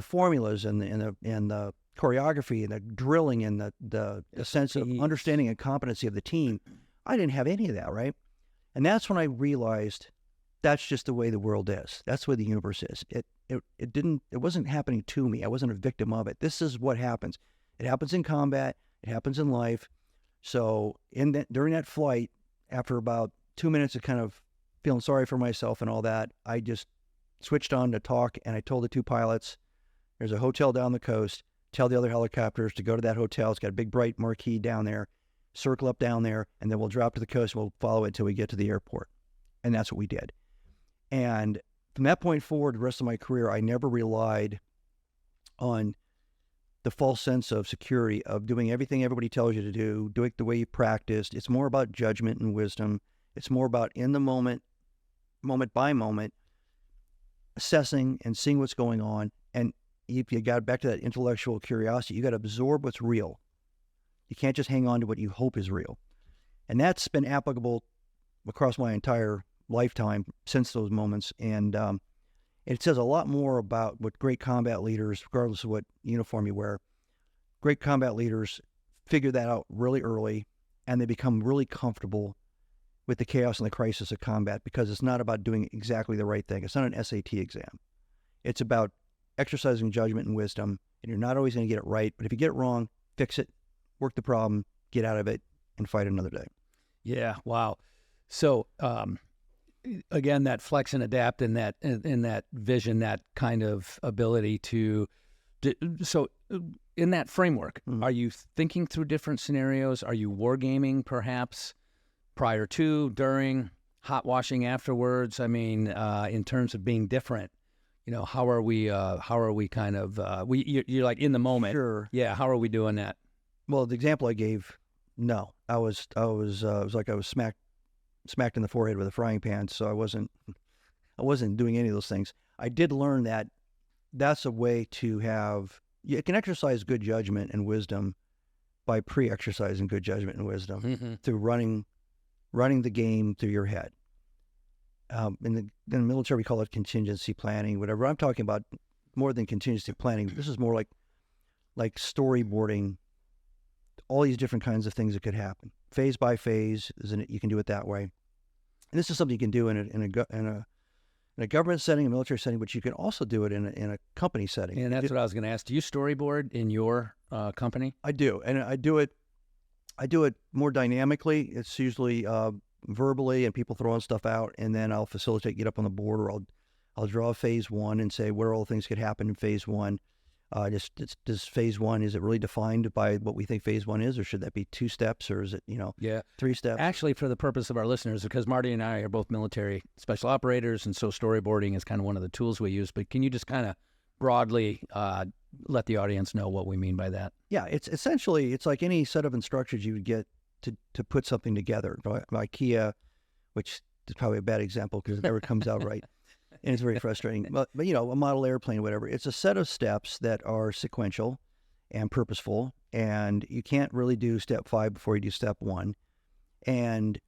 formulas and the choreography and the drilling and the sense of understanding and competency of the team. I didn't have any of that, right? And that's when I realized that's just the way the world is. That's the way the universe is. It wasn't happening to me. I wasn't a victim of it. This is what happens. It happens in combat. It happens in life. So during that flight, after about 2 minutes of kind of feeling sorry for myself and all that, I just switched on to talk, and I told the 2 pilots, there's a hotel down the coast. Tell the other helicopters to go to that hotel. It's got a big bright marquee down there. Circle up down there, and then we'll drop to the coast, and we'll follow it until we get to the airport. And that's what we did. And from that point forward, the rest of my career, I never relied on the false sense of security of doing everything everybody tells you to do, doing it the way you practiced. It's more about judgment and wisdom. It's more about in the moment by moment, assessing and seeing what's going on. And if you got back to that intellectual curiosity, you got to absorb what's real. You can't just hang on to what you hope is real. And that's been applicable across my entire lifetime since those moments. And it says a lot more about what great combat leaders, regardless of what uniform you wear, great combat leaders figure that out really early, and they become really comfortable with the chaos and the crisis of combat, because it's not about doing exactly the right thing. It's not an SAT exam. It's about exercising judgment and wisdom, and you're not always going to get it right. But if you get it wrong, fix it, work the problem, get out of it, and fight another day. Yeah. Wow. So, again, that flex and adapt and that vision, that kind of ability to, so in that framework, are you thinking through different scenarios? Are you wargaming perhaps prior to, during, hot washing afterwards? I mean, in terms of being different, how are we kind of, you're like in the moment. Sure. Yeah. How are we doing that? Well, the example I gave, no, it was like I was smacked in the forehead with a frying pan. So I wasn't doing any of those things. I did learn that that's a way to have, you can exercise good judgment and wisdom by pre-exercising good judgment and wisdom through running running the game through your head. In the military, we call it contingency planning, whatever. I'm talking about more than contingency planning. This is more like storyboarding, all these different kinds of things that could happen. Phase by phase, you can do it that way. And this is something you can do in a government setting, a military setting, but you can also do it in a company setting. And that's what I was going to ask. Do you storyboard in your company? I do, and I do it more dynamically. It's usually verbally, and people throwing stuff out, and then I'll facilitate, get up on the board, or I'll draw phase one and say what are all the things that could happen in phase one. Does phase one, is it really defined by what we think phase one is, or should that be 2 steps, or is it 3 steps? Actually, for the purpose of our listeners, because Marty and I are both military special operators, and so storyboarding is kind of one of the tools we use. But can you just kind of broadly let the audience know what we mean by that? Yeah, it's essentially, it's like any set of instructions you would get to put something together. IKEA, which is probably a bad example because it never comes out right. And it's very frustrating. But a model airplane, whatever. It's a set of steps that are sequential and purposeful, and you can't really do step 5 before you do step 1. And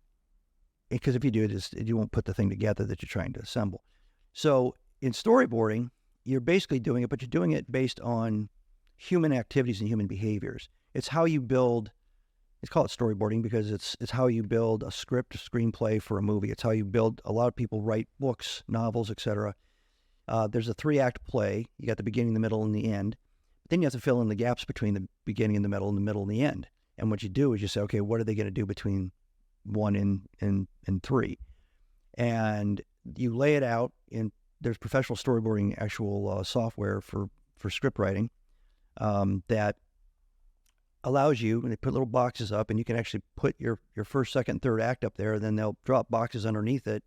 because if you do it, you won't put the thing together that you're trying to assemble. So in storyboarding, you're basically doing it, but you're doing it based on human activities and human behaviors. It's how you build. It's called storyboarding because it's how you build a script, a screenplay for a movie. It's how you build. A lot of people write books, novels, etc. There's a 3-act play. You got the beginning, the middle, and the end. But then you have to fill in the gaps between the beginning and the middle and the end. And what you do is you say, okay, what are they going to do between 1 and 3? And you lay it out in. There's professional storyboarding actual software for script writing that allows you, and they put little boxes up, and you can actually put your first, second, third act up there, and then they'll drop boxes underneath it,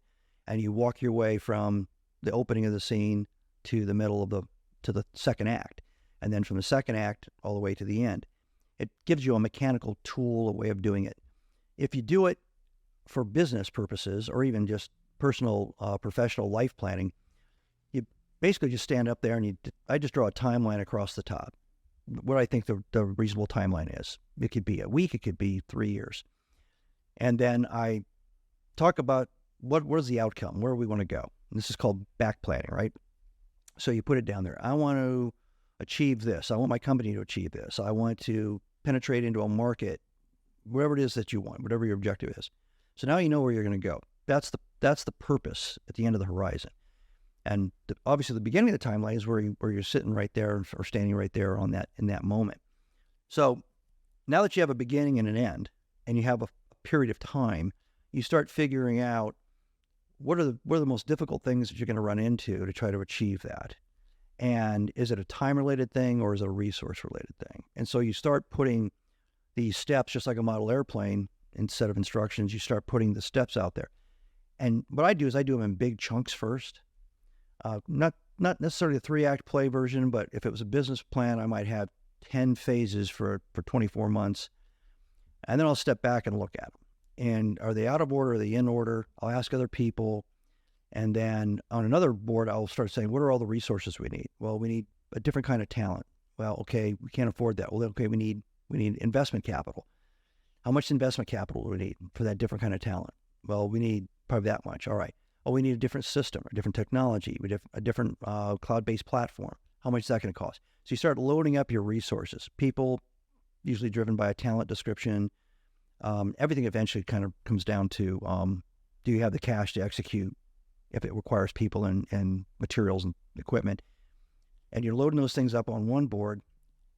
and you walk your way from the opening of the scene to the middle of the second act, and then from the second act all the way to the end. It gives you a mechanical tool, a way of doing it. If you do it for business purposes or even just personal, professional life planning, you basically just stand up there and I just draw a timeline across the top. What I think the reasonable timeline is. It could be a week, it could be 3 years. And then I talk about what is the outcome, where we want to go. And this is called back planning, right? So you put it down there. I want to achieve this. I want my company to achieve this. I want to penetrate into a market, whatever it is that you want, whatever your objective is. So now you know where you're going to go. That's the purpose at the end of the horizon. And obviously, the beginning of the timeline is where you're sitting right there or standing right there in that moment. So now that you have a beginning and an end, and you have a period of time, you start figuring out what are the most difficult things that you're going to run into to try to achieve that. And is it a time-related thing or is it a resource-related thing? And so you start putting these steps, just like a model airplane, instead of instructions, you start putting the steps out there. And what I do is I do them in big chunks first. Not necessarily a 3-act play version, but if it was a business plan, I might have 10 phases for 24 months. And then I'll step back and look at them. And are they out of order? Are they in order? I'll ask other people. And then on another board, I'll start saying, what are all the resources we need? Well, we need a different kind of talent. Well, okay, we can't afford that. Well, okay, we need investment capital. How much investment capital do we need for that different kind of talent? Well, we need probably that much. All right. Oh, we need a different system, a different technology, a different cloud-based platform. How much is that going to cost? So you start loading up your resources. People, usually driven by a talent description. Everything eventually kind of comes down to, do you have the cash to execute if it requires people and materials and equipment? And you're loading those things up on one board.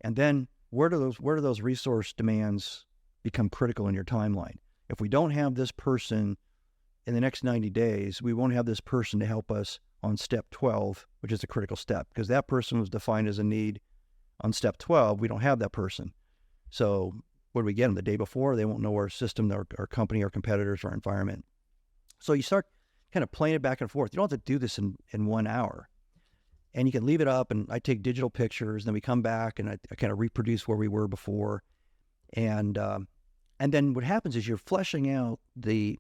And then where do those resource demands become critical in your timeline? If we don't have this person in the next 90 days, we won't have this person to help us on step 12, which is a critical step, because that person was defined as a need on step 12. We don't have that person. So what do we get them the day before? They won't know our system, our company, our competitors, our environment. So you start kind of playing it back and forth. You don't have to do this in 1 hour. And you can leave it up, and I take digital pictures, and then we come back, and I kind of reproduce where we were before. And then what happens is you're fleshing out the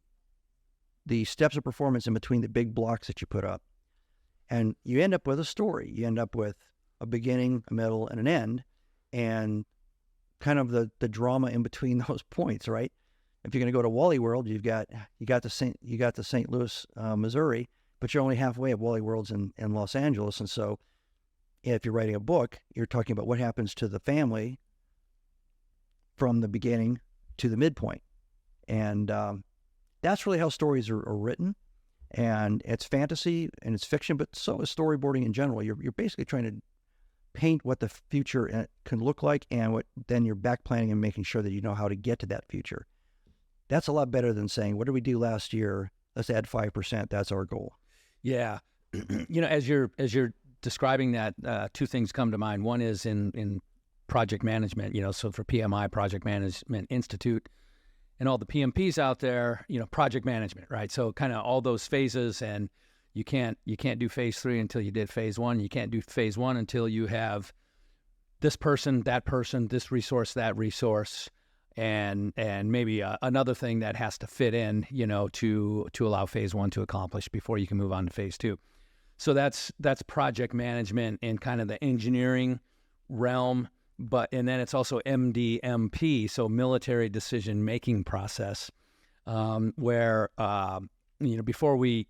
steps of performance in between the big blocks that you put up. And you end up with a story. You end up with a beginning, a middle, and an end, and kind of the drama in between those points, right? If you're going to go to Wally World, you got the St. Louis, Missouri, but you're only halfway at Wally World's in Los Angeles. And so if you're writing a book, you're talking about what happens to the family from the beginning to the midpoint. And that's really how stories are written. And it's fantasy and it's fiction, but so is storyboarding in general. You're basically trying to paint what the future can look like, and then you're back planning and making sure that you know how to get to that future. That's a lot better than saying, what did we do last year? Let's add 5%. That's our goal. Yeah. As you're describing that, two things come to mind. One is in project management, so for PMI, Project Management Institute, and all the PMPs out there, project management, right? So kind of all those phases, and you can't do phase 3 until you did phase 1. You can't do phase 1 until you have this person, this resource, that resource, and maybe another thing that has to fit in, to allow phase 1 to accomplish before you can move on to phase 2. So that's project management in kind of the engineering realm, and then it's also MDMP, so military decision-making process, where, before we,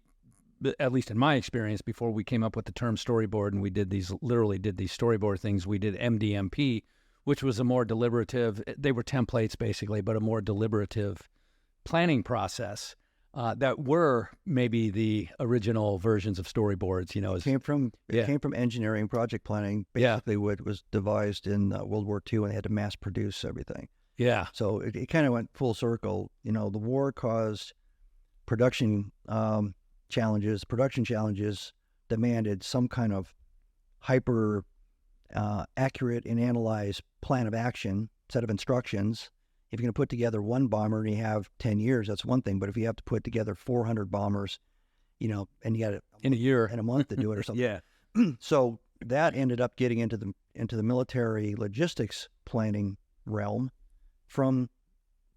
at least in my experience, before we came up with the term storyboard and we literally did these storyboard things, we did MDMP, which was a more deliberative, they were templates basically, but a more deliberative planning process that were maybe the original versions of storyboards, It came from engineering, project planning, basically what was devised in World War II, and they had to mass produce everything. Yeah. So it kind of went full circle. The war caused production challenges. Production challenges demanded some kind of hyper accurate and analyzed plan of action, set of instructions. If you're going to put together one bomber and you have 10 years, that's one thing. But if you have to put together 400 bombers, and you got it in a year, in a month to do it or something. Yeah. So that ended up getting into the military logistics planning realm from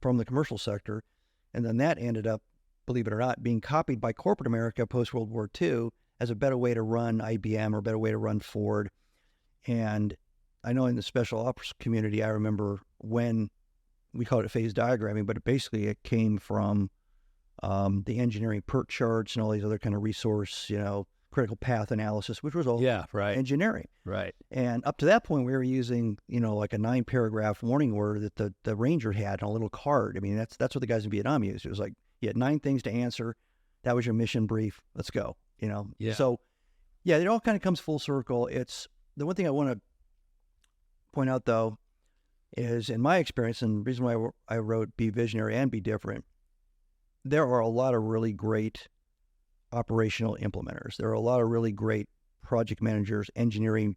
the commercial sector, and then that ended up, believe it or not, being copied by corporate America post World War II as a better way to run IBM or a better way to run Ford. And I know in the special ops community, I remember when we called it phase diagramming, but it came from the engineering PERT charts and all these other kind of resource, critical path analysis, which was all engineering. Right. And up to that point, we were using, like a 9-paragraph warning order that the ranger had on a little card. I mean, that's what the guys in Vietnam used. It was like, you had 9 things to answer. That was your mission brief. Let's go, Yeah. So, yeah, it all kind of comes full circle. It's the one thing I want to point out, though, is in my experience, and the reason why I wrote Be Visionary and Be Different, there are a lot of really great operational implementers. There are a lot of really great project managers, engineering,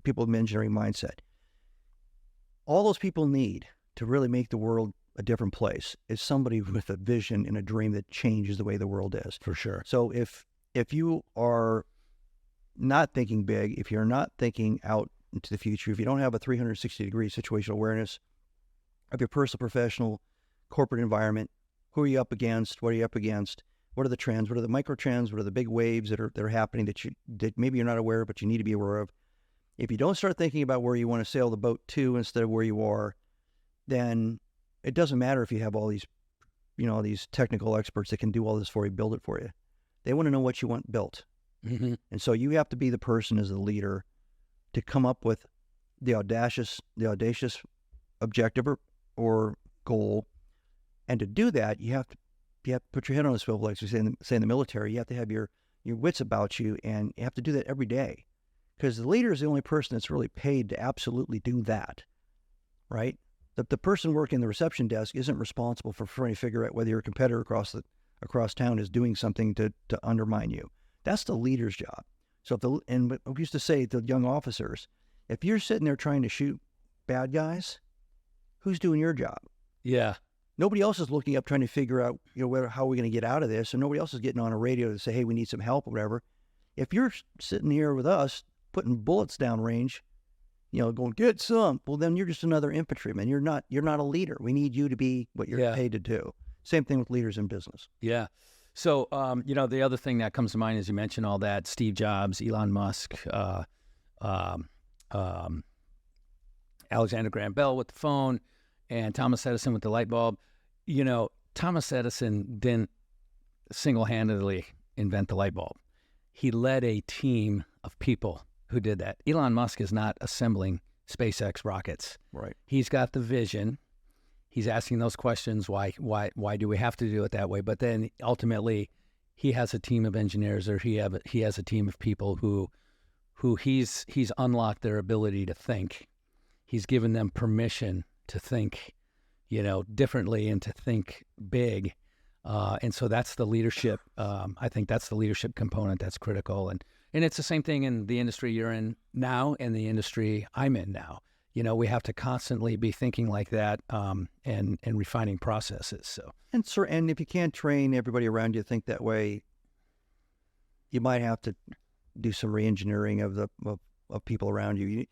people with engineering mindset. All those people need to really make the world a different place is somebody with a vision and a dream that changes the way the world is. For sure. So if you are not thinking big, if you're not thinking out into the future, if you don't have a 360-degree situational awareness of your personal, professional, corporate environment, who are you up against? What are you up against? What are the trends? What are the micro trends? What are the big waves that are happening that maybe you're not aware of, but you need to be aware of? If you don't start thinking about where you want to sail the boat to instead of where you are, then it doesn't matter if you have all these, these technical experts that can do all this for you, build it for you. They want to know what you want built. Mm-hmm. And so you have to be the person as the leader to come up with the audacious objective or goal. And to do that, you have to put your head on a swivel, like we say in the military. You have to have your wits about you, and you have to do that every day. Because the leader is the only person that's really paid to absolutely do that, right? The person working the reception desk isn't responsible for trying to figure out whether your competitor across town is doing something to undermine you. That's the leader's job. So and we used to say to young officers, if you're sitting there trying to shoot bad guys, who's doing your job? Yeah. Nobody else is looking up trying to figure out, how we're going to get out of this, and nobody else is getting on a radio to say, hey, we need some help or whatever. If you're sitting here with us putting bullets down range, going get some, well, then you're just another infantryman. You're not a leader. We need you to be what you're paid to do. Same thing with leaders in business. Yeah. So, the other thing that comes to mind is you mentioned all that, Steve Jobs, Elon Musk, Alexander Graham Bell with the phone, and Thomas Edison with the light bulb. Thomas Edison didn't single-handedly invent the light bulb. He led a team of people who did that. Elon Musk is not assembling SpaceX rockets. Right. He's got the vision. He's asking those questions. Why do we have to do it that way? But then ultimately, he has a team of engineers, or he has a team of people who he's unlocked their ability to think. He's given them permission to think, differently and to think big. And so that's the leadership. I think that's the leadership component that's critical. And it's the same thing in the industry you're in now and the industry I'm in now. We have to constantly be thinking like that, and refining processes. So and if you can't train everybody around you to think that way, you might have to do some re-engineering of people around you.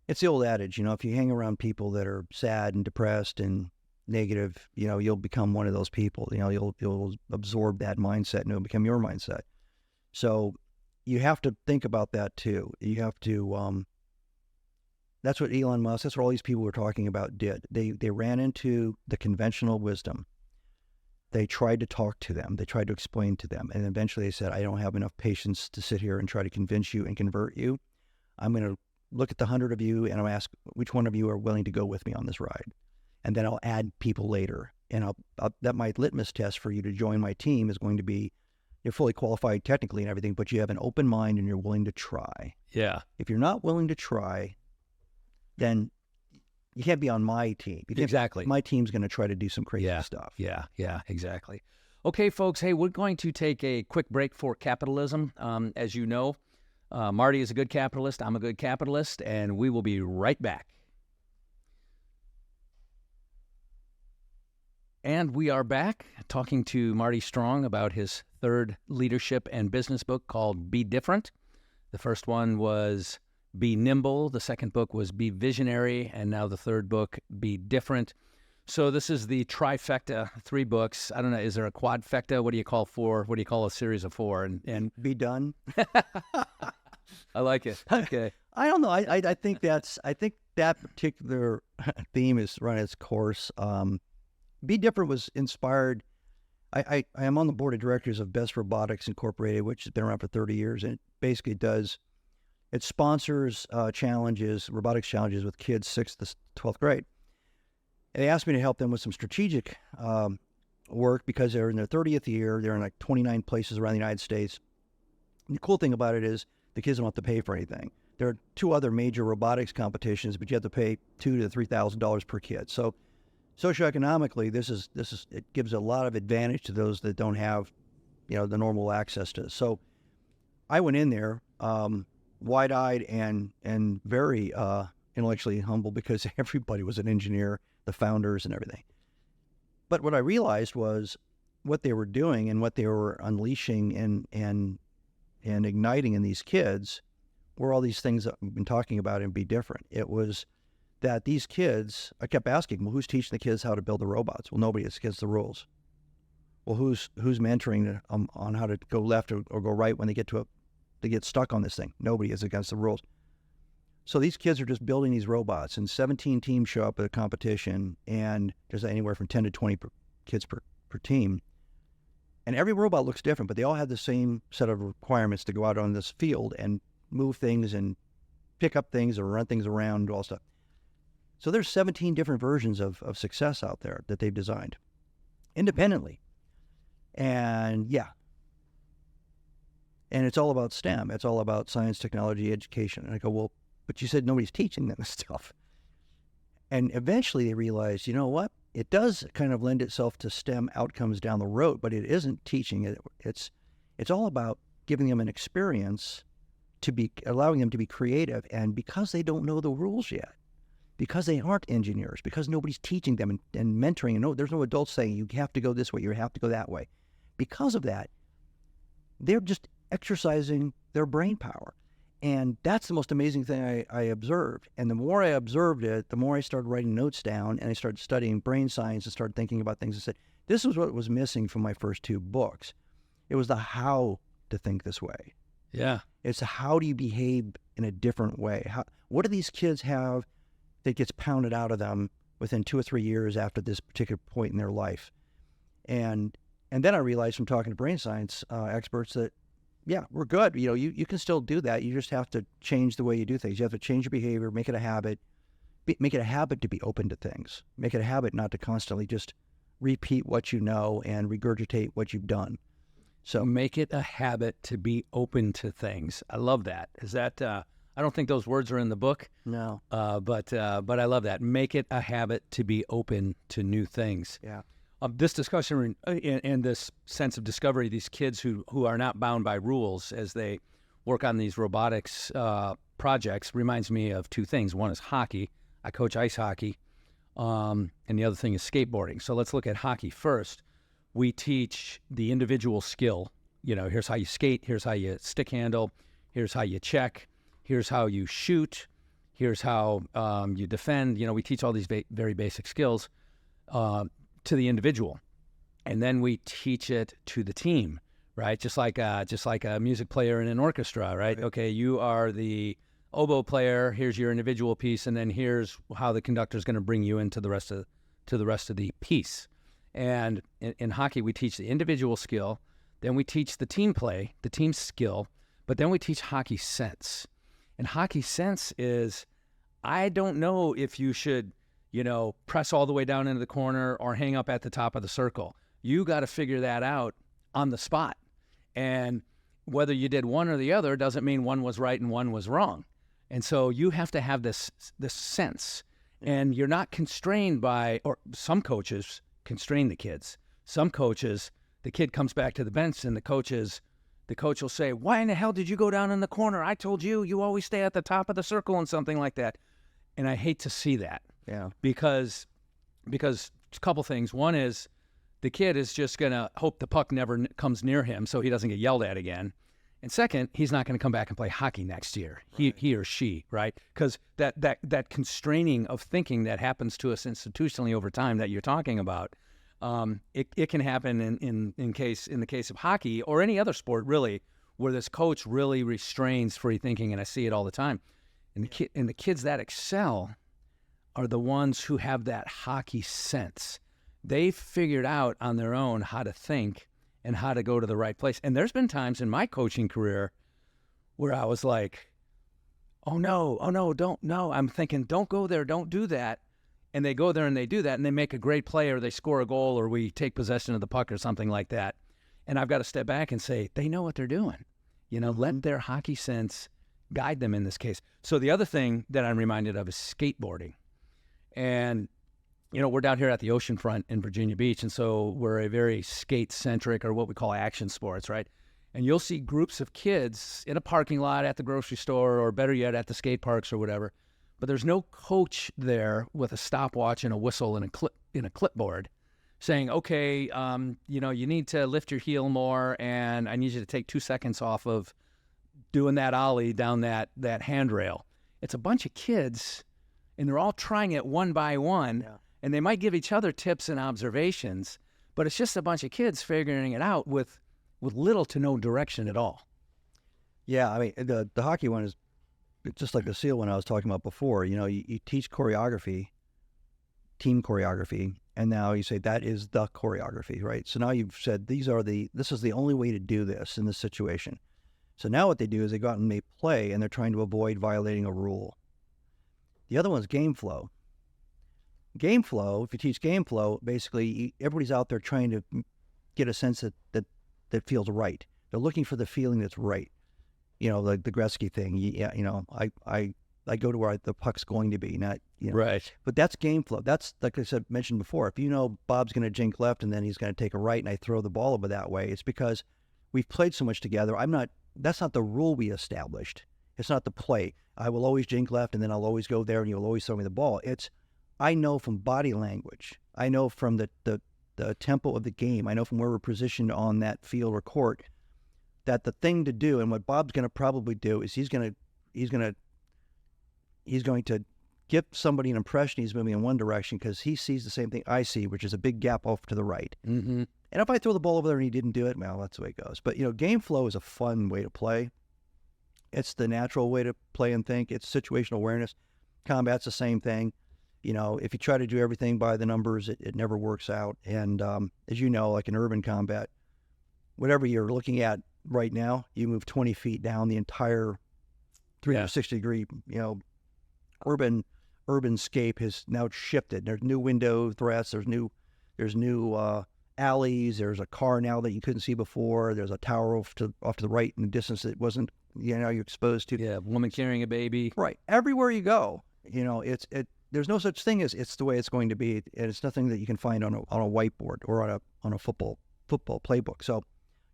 It's the old adage, if you hang around people that are sad and depressed and negative, you'll become one of those people. You'll absorb that mindset and it'll become your mindset. So you have to think about that too. You have to. That's what Elon Musk, that's what all these people we're talking about did. They ran into the conventional wisdom. They tried to talk to them. They tried to explain to them. And eventually they said, I don't have enough patience to sit here and try to convince you and convert you. I'm going to look at the 100 of you and I'll ask which one of you are willing to go with me on this ride. And then I'll add people later. And that my litmus test for you to join my team is going to be, you're fully qualified technically and everything, but you have an open mind and you're willing to try. Yeah. If you're not willing to try, then you can't be on my team. Exactly. My team's going to try to do some crazy stuff. Yeah, exactly. Okay, folks, hey, we're going to take a quick break for capitalism. As you know, Marty is a good capitalist. I'm a good capitalist, and we will be right back. And we are back talking to Marty Strong about his third leadership and business book called Be Different. The first one was Be Nimble. The second book was Be Visionary. And now the third book, Be Different. So this is the trifecta, 3 books. I don't know, is there a quadfecta? What do you call a series of 4? And Be Done. I like it. Okay. I don't know. I think that particular theme is run its course. Be Different was inspired. I am on the board of directors of Best Robotics Incorporated, which has been around for 30 years. And it basically it sponsors challenges, robotics challenges with kids 6th to 12th grade. And they asked me to help them with some strategic work because they're in their 30th year. They're in like 29 places around the United States. And the cool thing about it is the kids don't have to pay for anything. There are 2 other major robotics competitions, but you have to pay $2,000 to $3,000 per kid. So socioeconomically, it gives a lot of advantage to those that don't have, the normal access to it. So I went in there wide-eyed and very intellectually humble because everybody was an engineer, the founders and everything. But what I realized was what they were doing and what they were unleashing and igniting in these kids were all these things that we've been talking about and Be Different. It was that these kids, I kept asking, well, who's teaching the kids how to build the robots? Well, nobody. It's against the rules. Well, who's mentoring on how to go left or go right when they get stuck on this thing? Nobody. Is against the rules. So these kids are just building these robots, and 17 teams show up at a competition, and there's anywhere from 10 to 20 kids per team. And every robot looks different, but they all have the same set of requirements to go out on this field and move things and pick up things or run things around, do all stuff. So there's 17 different versions of success out there that they've designed independently. And and it's all about STEM. It's all about science, technology, education. And I go, well, but you said nobody's teaching them this stuff. And eventually they realized, you know what? It does kind of lend itself to STEM outcomes down the road, but it isn't teaching it. It's all about giving them an experience allowing them to be creative. And because they don't know the rules yet, because they aren't engineers, because nobody's teaching them and mentoring, and there's no adults saying you have to go this way, you have to go that way. Because of that, they're just exercising their brain power. And that's the most amazing thing I observed. And the more I observed it, the more I started writing notes down, and I started studying brain science and started thinking about things and said, this is what was missing from my first 2 books. It was the how to think this way. Yeah. It's how do you behave in a different way? What do these kids have that gets pounded out of them within 2 or 3 years after this particular point in their life. And then I realized from talking to brain science experts that, yeah, we're good. You can still do that. You just have to change the way you do things. You have to change your behavior, make it a habit, make it a habit to be open to things. Make it a habit not to constantly just repeat what you know and regurgitate what you've done. So make it a habit to be open to things. I love that. Is that, I don't think those words are in the book. No. But I love that. Make it a habit to be open to new things. Yeah. This discussion and this sense of discovery, these kids who are not bound by rules as they work on these robotics projects, reminds me of two things. One is hockey. I coach ice hockey. And the other thing is skateboarding. So let's look at hockey first. We teach the individual skill. Here's how you skate. Here's how you stick handle. Here's how you check. Here's how you shoot. Here's how you defend. We teach all these very basic skills to the individual, and then we teach it to the team, right? Just like a music player in an orchestra, right? Okay, you are the oboe player. Here's your individual piece, and then here's how the conductor is going to bring you into the rest of the piece. And in hockey, we teach the individual skill, then we teach the team play, the team skill, but then we teach hockey sense. And hockey sense is, I don't know if you should press all the way down into the corner or hang up at the top of the circle. You got to figure that out on the spot. And whether you did one or the other doesn't mean one was right and one was wrong. And so you have to have this sense. And you're not constrained by, or some coaches constrain the kids. Some coaches, the kid comes back to the bench and the coach will say, "Why in the hell did you go down in the corner? I told you always stay at the top of the circle," and something like that. And I hate to see that. Yeah. Because a couple things. One is the kid is just going to hope the puck never comes near him so he doesn't get yelled at again. And second, he's not going to come back and play hockey next year, right. He or she, right? Because that constraining of thinking that happens to us institutionally over time that you're talking about, it can happen in the case of hockey or any other sport, really, where this coach really restrains free thinking, and I see it all the time. And the kids that excel are the ones who have that hockey sense. They've figured out on their own how to think and how to go to the right place. And there's been times in my coaching career where I was like, oh no, I'm thinking, don't go there, don't do that. And they go there and they do that and they make a great play or they score a goal or we take possession of the puck or something like that. And I've got to step back and say, they know what they're doing. Let their hockey sense guide them in this case. So the other thing that I'm reminded of is skateboarding. And, we're down here at the oceanfront in Virginia Beach, and so we're a very skate-centric or what we call action sports, right? And you'll see groups of kids in a parking lot at the grocery store or better yet at the skate parks or whatever, but there's no coach there with a stopwatch and a whistle and a clipboard saying, okay, you need to lift your heel more and I need you to take 2 seconds off of doing that ollie down that handrail. It's a bunch of kids and they're all trying it one by one, and they might give each other tips and observations, but it's just a bunch of kids figuring it out with little to no direction at all. Yeah, I mean, the hockey one is just like the SEAL one I was talking about before. You teach choreography, team choreography, and now you say that is the choreography, right? So now you've said this is the only way to do this in this situation. So now what they do is they go out and they play, and they're trying to avoid violating a rule. The other one's game flow. Game flow, if you teach game flow, basically everybody's out there trying to get a sense that feels right. They're looking for the feeling that's right. Like the Gretzky thing. I go to where the puck's going to be, not, Right. But that's game flow. That's, like I said, mentioned before. If Bob's going to jink left and then he's going to take a right and I throw the ball over that way, it's because we've played so much together. That's not the rule we established. It's not the play. I will always jink left and then I'll always go there and you'll always throw me the ball. I know from body language. I know from the tempo of the game. I know from where we're positioned on that field or court that the thing to do, and what Bob's going to probably do, is he's going to give somebody an impression he's moving in one direction because he sees the same thing I see, which is a big gap off to the right. Mm-hmm. And if I throw the ball over there and he didn't do it, well, that's the way it goes. But, game flow is a fun way to play. It's the natural way to play and think. It's situational awareness. Combat's the same thing. if you try to do everything by the numbers, it never works out. And as you know, like in urban combat, whatever you're looking at right now, you move 20 feet down the entire 360 degree, urban scape has now shifted. There's new window threats. There's new alleys. There's a car now that you couldn't see before. There's a tower off to the right in the distance that wasn't, you're exposed to. Yeah, woman carrying a baby. Right. Everywhere you go, there's no such thing as it's the way it's going to be, and it's nothing that you can find on a whiteboard or on a football playbook. So,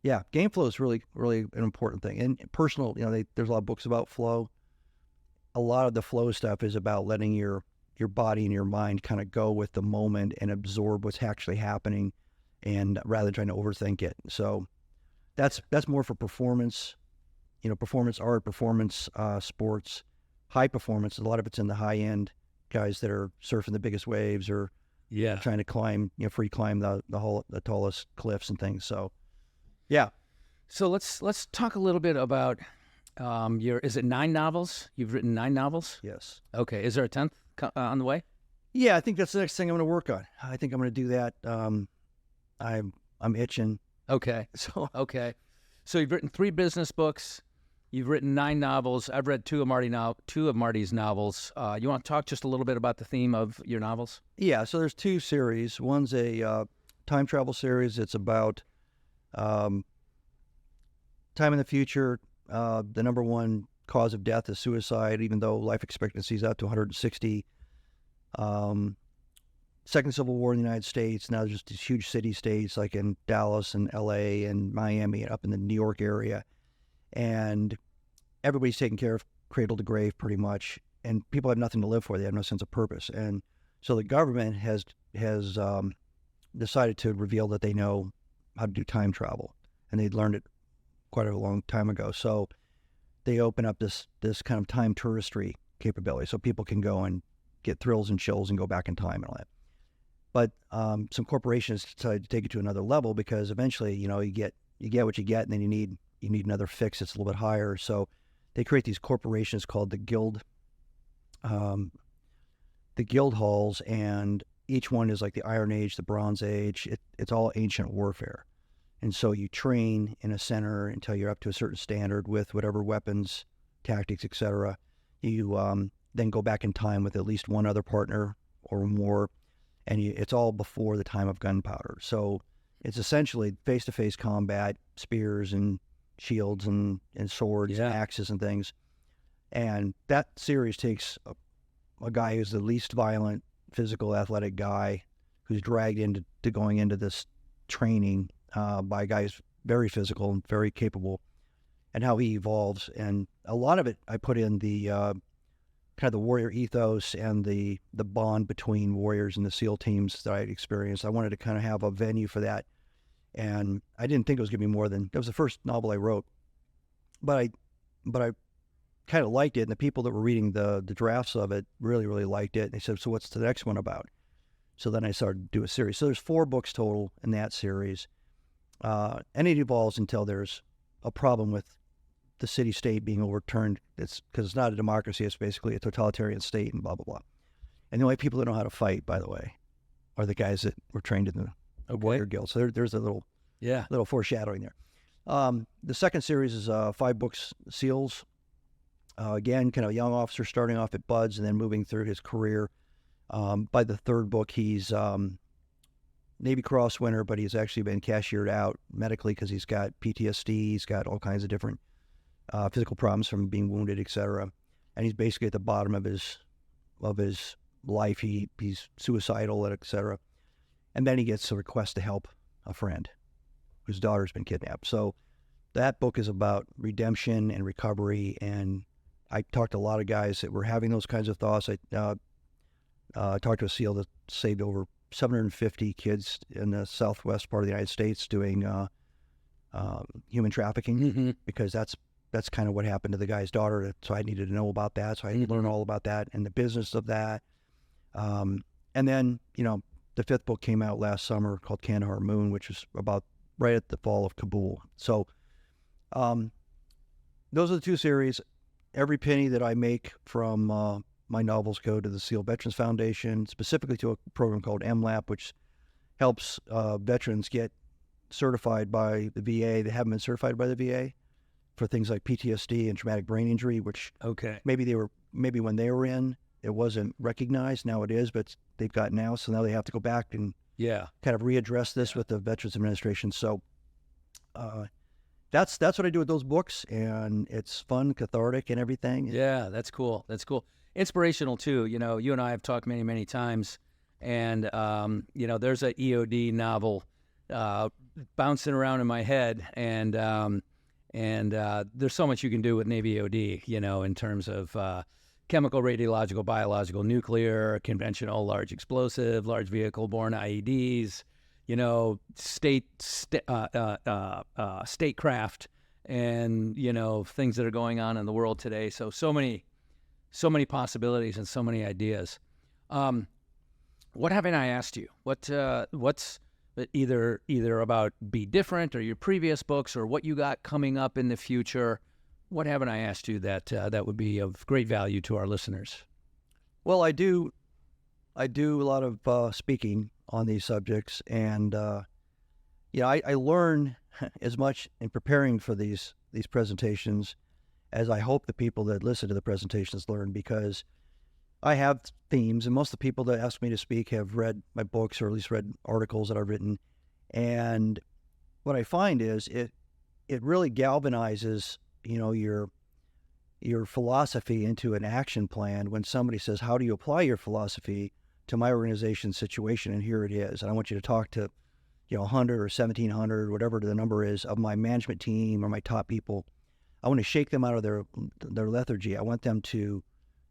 yeah, game flow is really, really an important thing. And personal, there's a lot of books about flow. A lot of the flow stuff is about letting your body and your mind kind of go with the moment and absorb what's actually happening, and rather than trying to overthink it. So that's more for performance, performance art, performance sports, high performance. A lot of it's in the high end guys that are surfing the biggest waves or trying to climb, free climb the tallest cliffs and things. So, yeah. So let's talk a little bit about is it 9 novels? You've written 9 novels? Yes. Okay. Is there a 10th on the way? Yeah, I think that's the next thing I'm going to work on. I think I'm going to do that. I'm itching. Okay. Okay. So you've written 3 business books. You've written 9 novels. I've read 2 of Marty's novels. You want to talk just a little bit about the theme of your novels? Yeah. So there's 2 series. One's a time travel series. It's about time in the future. The number one cause of death is suicide, even though life expectancy is out to 160. Second Civil War in the United States. Now there's just these huge city-states like in Dallas and LA and Miami and up in the New York area. And everybody's taken care of cradle to grave pretty much. And people have nothing to live for. They have no sense of purpose. And so the government has decided to reveal that they know how to do time travel. And they'd learned it quite a long time ago. So they open up this kind of time touristry capability so people can go and get thrills and chills and go back in time and all that. But some corporations decided to take it to another level because eventually, you get what you get, and then you need another fix that's a little bit higher. So they create these corporations called the guild halls, and each one is like the Iron Age, the Bronze Age. It's all ancient warfare. And so you train in a center until you're up to a certain standard with whatever weapons, tactics, etc. You then go back in time with at least one other partner or more, and it's all before the time of gunpowder. So it's essentially face-to-face combat, spears and shields and swords, axes and things. And that series takes a guy who's the least violent, physical, athletic guy who's dragged into going into this training by a guy who's very physical and very capable, and how he evolves. And a lot of it I put in the kind of the warrior ethos and the bond between warriors and the SEAL teams that I experienced. I wanted to kind of have a venue for that. And I didn't think it was going to be more than, that was the first novel I wrote. But I kind of liked it, and the people that were reading the drafts of it really, really liked it. And they said, so what's the next one about? So then I started to do a series. So there's 4 books total in that series. And it evolves until there's a problem with the city-state being overturned. It's because it's not a democracy. It's basically a totalitarian state and blah, blah, blah. And the only people that know how to fight, by the way, are the guys that were trained in the warrior guild. So there's a little foreshadowing there. The second series is 5 books, SEALs. Again, kind of a young officer starting off at BUD/S and then moving through his career. By the 3rd book, he's Navy Cross winner, but he's actually been cashiered out medically because he's got PTSD. He's got all kinds of different physical problems from being wounded, etc. And he's basically at the bottom of his life. He's suicidal, etc. And then he gets a request to help a friend whose daughter's been kidnapped. So that book is about redemption and recovery. And I talked to a lot of guys that were having those kinds of thoughts. I talked to a SEAL that saved over 750 kids in the southwest part of the United States doing human trafficking, because that's kind of what happened to the guy's daughter. So I needed to know about that. So I learned all about that and the business of that. And then, the 5th book came out last summer called Kandahar Moon, which is about right at the fall of Kabul. So those are the 2 series. Every penny that I make from my novels go to the SEAL Veterans Foundation, specifically to a program called MLAP, which helps veterans get certified by the VA. They haven't been certified by the VA for things like PTSD and traumatic brain injury, which maybe when they were in, it wasn't recognized. Now it is, but they've got now. So now they have to go back and kind of readdress this with the Veterans Administration. So that's what I do with those books, and it's fun, cathartic, and everything. Yeah, that's cool. That's cool. Inspirational too. You know, you and I have talked many, many times, and you know, there's a EOD novel bouncing around in my head, and there's so much you can do with Navy EOD. You know, in terms of chemical, radiological, biological, nuclear, conventional, large explosive, large vehicle-borne IEDs. You know, statecraft, and you know, things that are going on in the world today. So many possibilities and so many ideas. What haven't I asked you? What's either about Be Different or your previous books, or what you got coming up in the future? What haven't I asked you that would be of great value to our listeners? Well, I do a lot of speaking on these subjects, and I learn as much in preparing for these presentations as I hope the people that listen to the presentations learn, because I have themes, and most of the people that ask me to speak have read my books, or at least read articles that I've written. And what I find is it really galvanizes, you know, your philosophy into an action plan when somebody says, how do you apply your philosophy to my organization's situation? And here it is. And I want you to talk to, 100 or 1,700, whatever the number is, of my management team or my top people. I want to shake them out of their lethargy. I want them to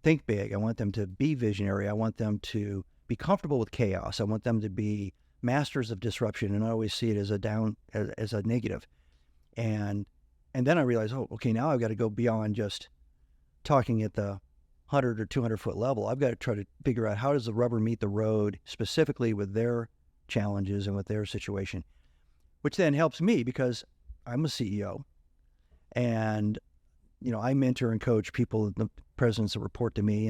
think big. I want them to be visionary. I want them to be comfortable with chaos. I want them to be masters of disruption, and I always see it as a negative. And then I realize, now I've got to go beyond just talking at the 100 or 200 foot level. I've got to try to figure out, how does the rubber meet the road specifically with their challenges and with their situation, which then helps me because I'm a CEO, and I mentor and coach people, the presidents that report to me,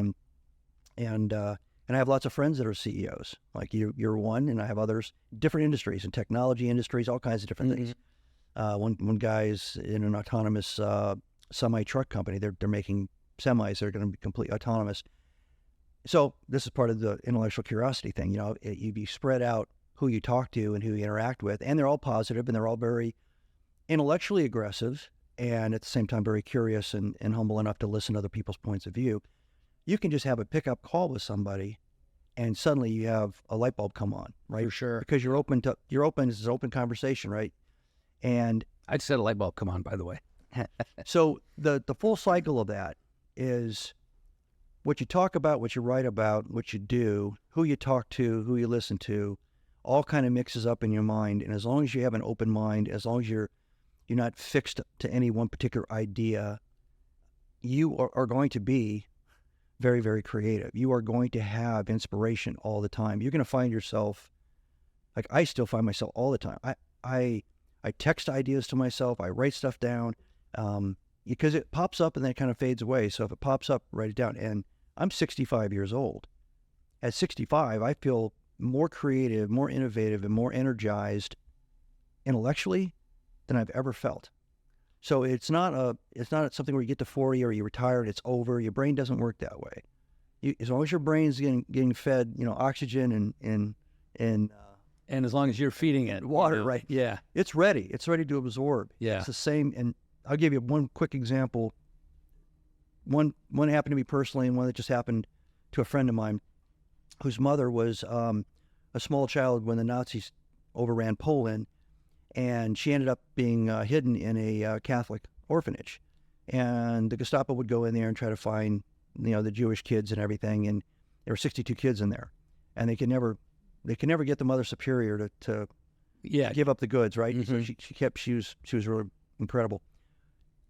and I have lots of friends that are CEOs, like you're one, and I have others, different industries and technology industries, all kinds of different things. One guy's in an autonomous semi truck company. They're making semis that are going to be completely autonomous. So this is part of the intellectual curiosity thing. You spread out who you talk to and who you interact with, and they're all positive, and they're all very intellectually aggressive, and at the same time very curious and humble enough to listen to other people's points of view. You can just have a pickup call with somebody, and suddenly you have a light bulb come on, right? For sure. Because you're open. It's an open conversation, right? And I just had a light bulb come on, by the way. So the full cycle of that is what you talk about, what you write about, what you do, who you talk to, who you listen to, all kind of mixes up in your mind. And as long as you have an open mind, as long as you're not fixed to any one particular idea, you are going to be very, very creative. You are going to have inspiration all the time. You're going to find yourself, like I still find myself all the time. I text ideas to myself. I write stuff down because it pops up and then it kind of fades away. So if it pops up, write it down. And I'm 65 years old. At 65, I feel more creative, more innovative, and more energized intellectually than I've ever felt. So it's not something where you get to 40 or you retire and it's over. Your brain doesn't work that way. As long as your brain's getting fed, oxygen and as long as you're feeding it water, right? Yeah, it's ready. It's ready to absorb. Yeah, it's the same. And I'll give you one quick example. One happened to me personally, and one that just happened to a friend of mine, whose mother was a small child when the Nazis overran Poland. And she ended up being hidden in a Catholic orphanage. And the Gestapo would go in there and try to find, the Jewish kids and everything. And there were 62 kids in there. And they could never get the Mother Superior to give up the goods, right? Mm-hmm. So she was really incredible.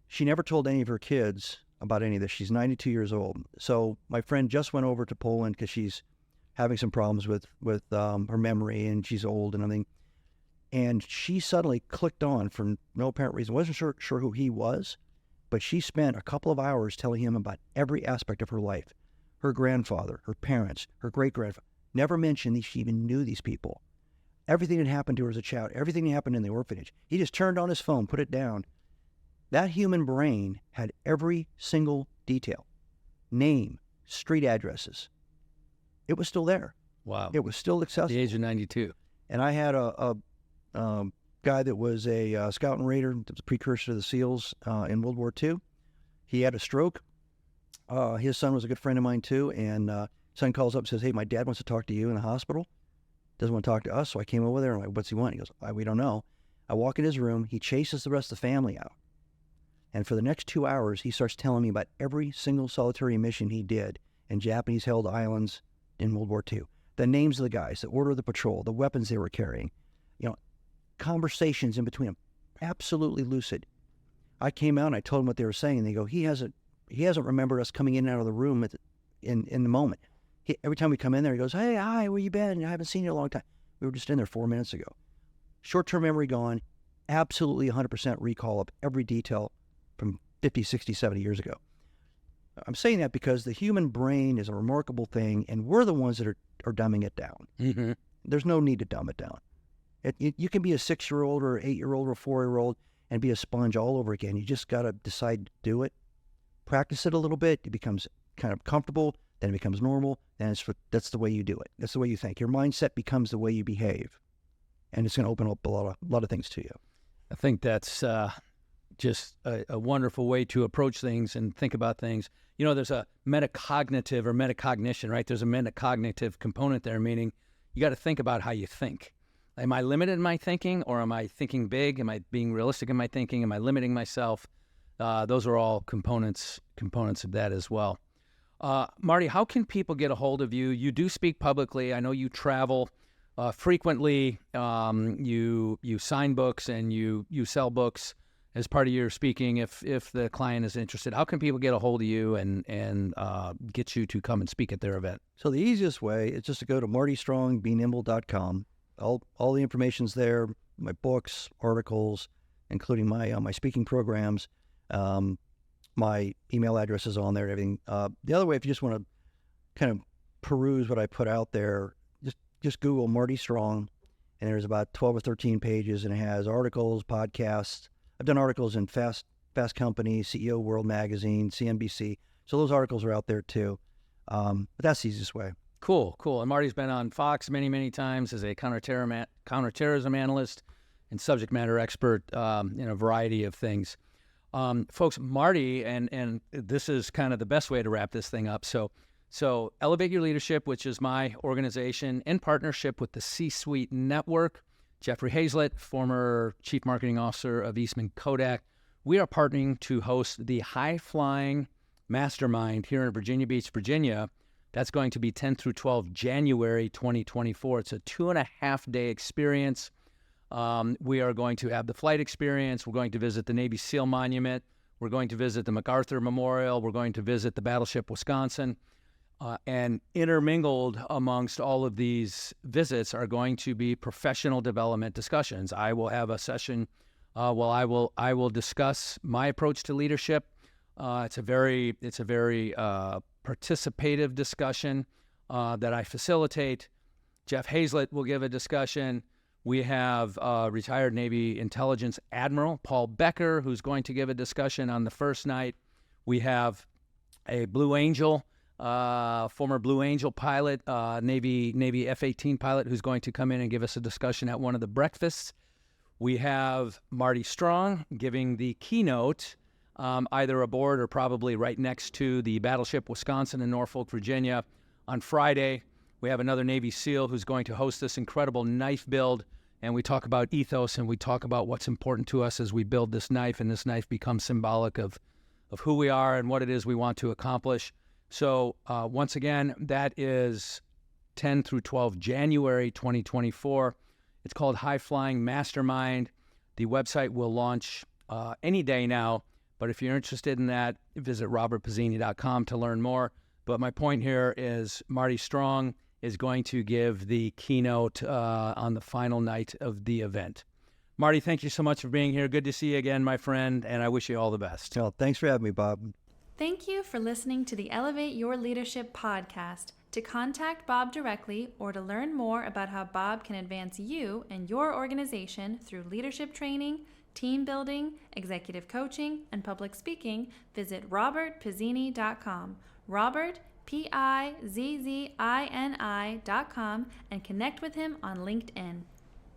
She never told any of her kids about any of this. She's 92 years old. So my friend just went over to Poland because she's having some problems with her memory, and she's old and everything. And she suddenly clicked on for no apparent reason. Wasn't sure who he was, but she spent a couple of hours telling him about every aspect of her life, her grandfather, her parents, her great-grandfather. Never mentioned that she even knew these people. Everything that happened to her as a child, everything that happened in the orphanage. He just turned on his phone, put it down. That human brain had every single detail. Name, street addresses. It was still there. Wow. It was still accessible. The age of 92. And I had a guy that was a scout and raider, that was a precursor to the SEALs in World War II. He had a stroke. His son was a good friend of mine too, and son calls up and says, "Hey, my dad wants to talk to you in the hospital. Doesn't want to talk to us." So I came over there and I'm like, "What's he want?" He goes, "We don't know." I walk in his room. He chases the rest of the family out. And for the next 2 hours, he starts telling me about every single solitary mission he did in Japanese-held islands in World War II. The names of the guys, the order of the patrol, the weapons they were carrying, conversations in between them. Absolutely lucid. I came out and I told him what they were saying, and they go, he hasn't remembered us coming in and out of the room in the moment. Every time we come in there, he goes, "Hey, hi, where you been? I haven't seen you in a long time." We were just in there 4 minutes ago. Short-term memory gone. Absolutely 100% recall of every detail from 50, 60, 70 years ago. I'm saying that because the human brain is a remarkable thing, and we're the ones that are dumbing it down. Mm-hmm. There's no need to dumb it down. You can be a 6-year-old or 8-year-old or 4-year-old and be a sponge all over again. You just got to decide to do it. Practice it a little bit. It becomes kind of comfortable. Then it becomes normal. Then that's the way you do it. That's the way you think. Your mindset becomes the way you behave. And it's going to open up a lot of things to you. I think that's just a wonderful way to approach things and think about things. There's a metacognitive or metacognition, right? There's a metacognitive component there, meaning you got to think about how you think. Am I limited in my thinking, or am I thinking big? Am I being realistic in my thinking? Am I limiting myself? Those are all components of that as well. Marty, how can people get a hold of you? You do speak publicly. I know you travel frequently. You sign books and you sell books as part of your speaking. If the client is interested, how can people get a hold of you and get you to come and speak at their event? So the easiest way is just to go to martystrongbenimble.com. All the information's there. My books, articles, including my speaking programs. My email address is on there and everything. The other way, if you just want to kind of peruse what I put out there, just Google Marty Strong, and there's about 12 or 13 pages, and it has articles, podcasts. I've done articles in Fast Company, CEO World Magazine, CNBC. So those articles are out there too. But that's the easiest way. Cool. And Marty's been on Fox many, many times as a counterterrorism analyst and subject matter expert in a variety of things. Folks, Marty, and this is kind of the best way to wrap this thing up. So Elevate Your Leadership, which is my organization in partnership with the C-Suite Network, Jeffrey Hazlett, former Chief Marketing Officer of Eastman Kodak. We are partnering to host the Highflying Mastermind here in Virginia Beach, Virginia. That's going to be 10 through 12 January 2024. It's a 2.5-day experience. We are going to have the flight experience. We're going to visit the Navy SEAL Monument. We're going to visit the MacArthur Memorial. We're going to visit the Battleship Wisconsin. And intermingled amongst all of these visits are going to be professional development discussions. I will have a session I will discuss my approach to leadership. It's a very participative discussion that I facilitate. Jeff Hazlett will give a discussion. We have retired Navy intelligence Admiral Paul Becker, who's going to give a discussion on the first night. We have a Blue Angel, former Blue Angel pilot, Navy F-18 pilot, who's going to come in and give us a discussion at one of the breakfasts. We have Marty Strong giving the keynote, either aboard or probably right next to the Battleship Wisconsin in Norfolk, Virginia. On Friday, we have another Navy SEAL who's going to host this incredible knife build, and we talk about ethos, and we talk about what's important to us as we build this knife, and this knife becomes symbolic of who we are and what it is we want to accomplish. So once again, that is 10 through 12 January 2024. It's called Highflying Mastermind. The website will launch any day now, but if you're interested in that, visit robertpizzini.com to learn more. But my point here is Marty Strong is going to give the keynote on the final night of the event. Marty, thank you so much for being here. Good to see you again, my friend, and I wish you all the best. Well, thanks for having me, Bob. Thank you for listening to the Elevate Your Leadership podcast. To contact Bob directly or to learn more about how Bob can advance you and your organization through leadership training, team building, executive coaching, and public speaking, visit robertpizzini.com. Robert, Pizzini.com, and connect with him on LinkedIn.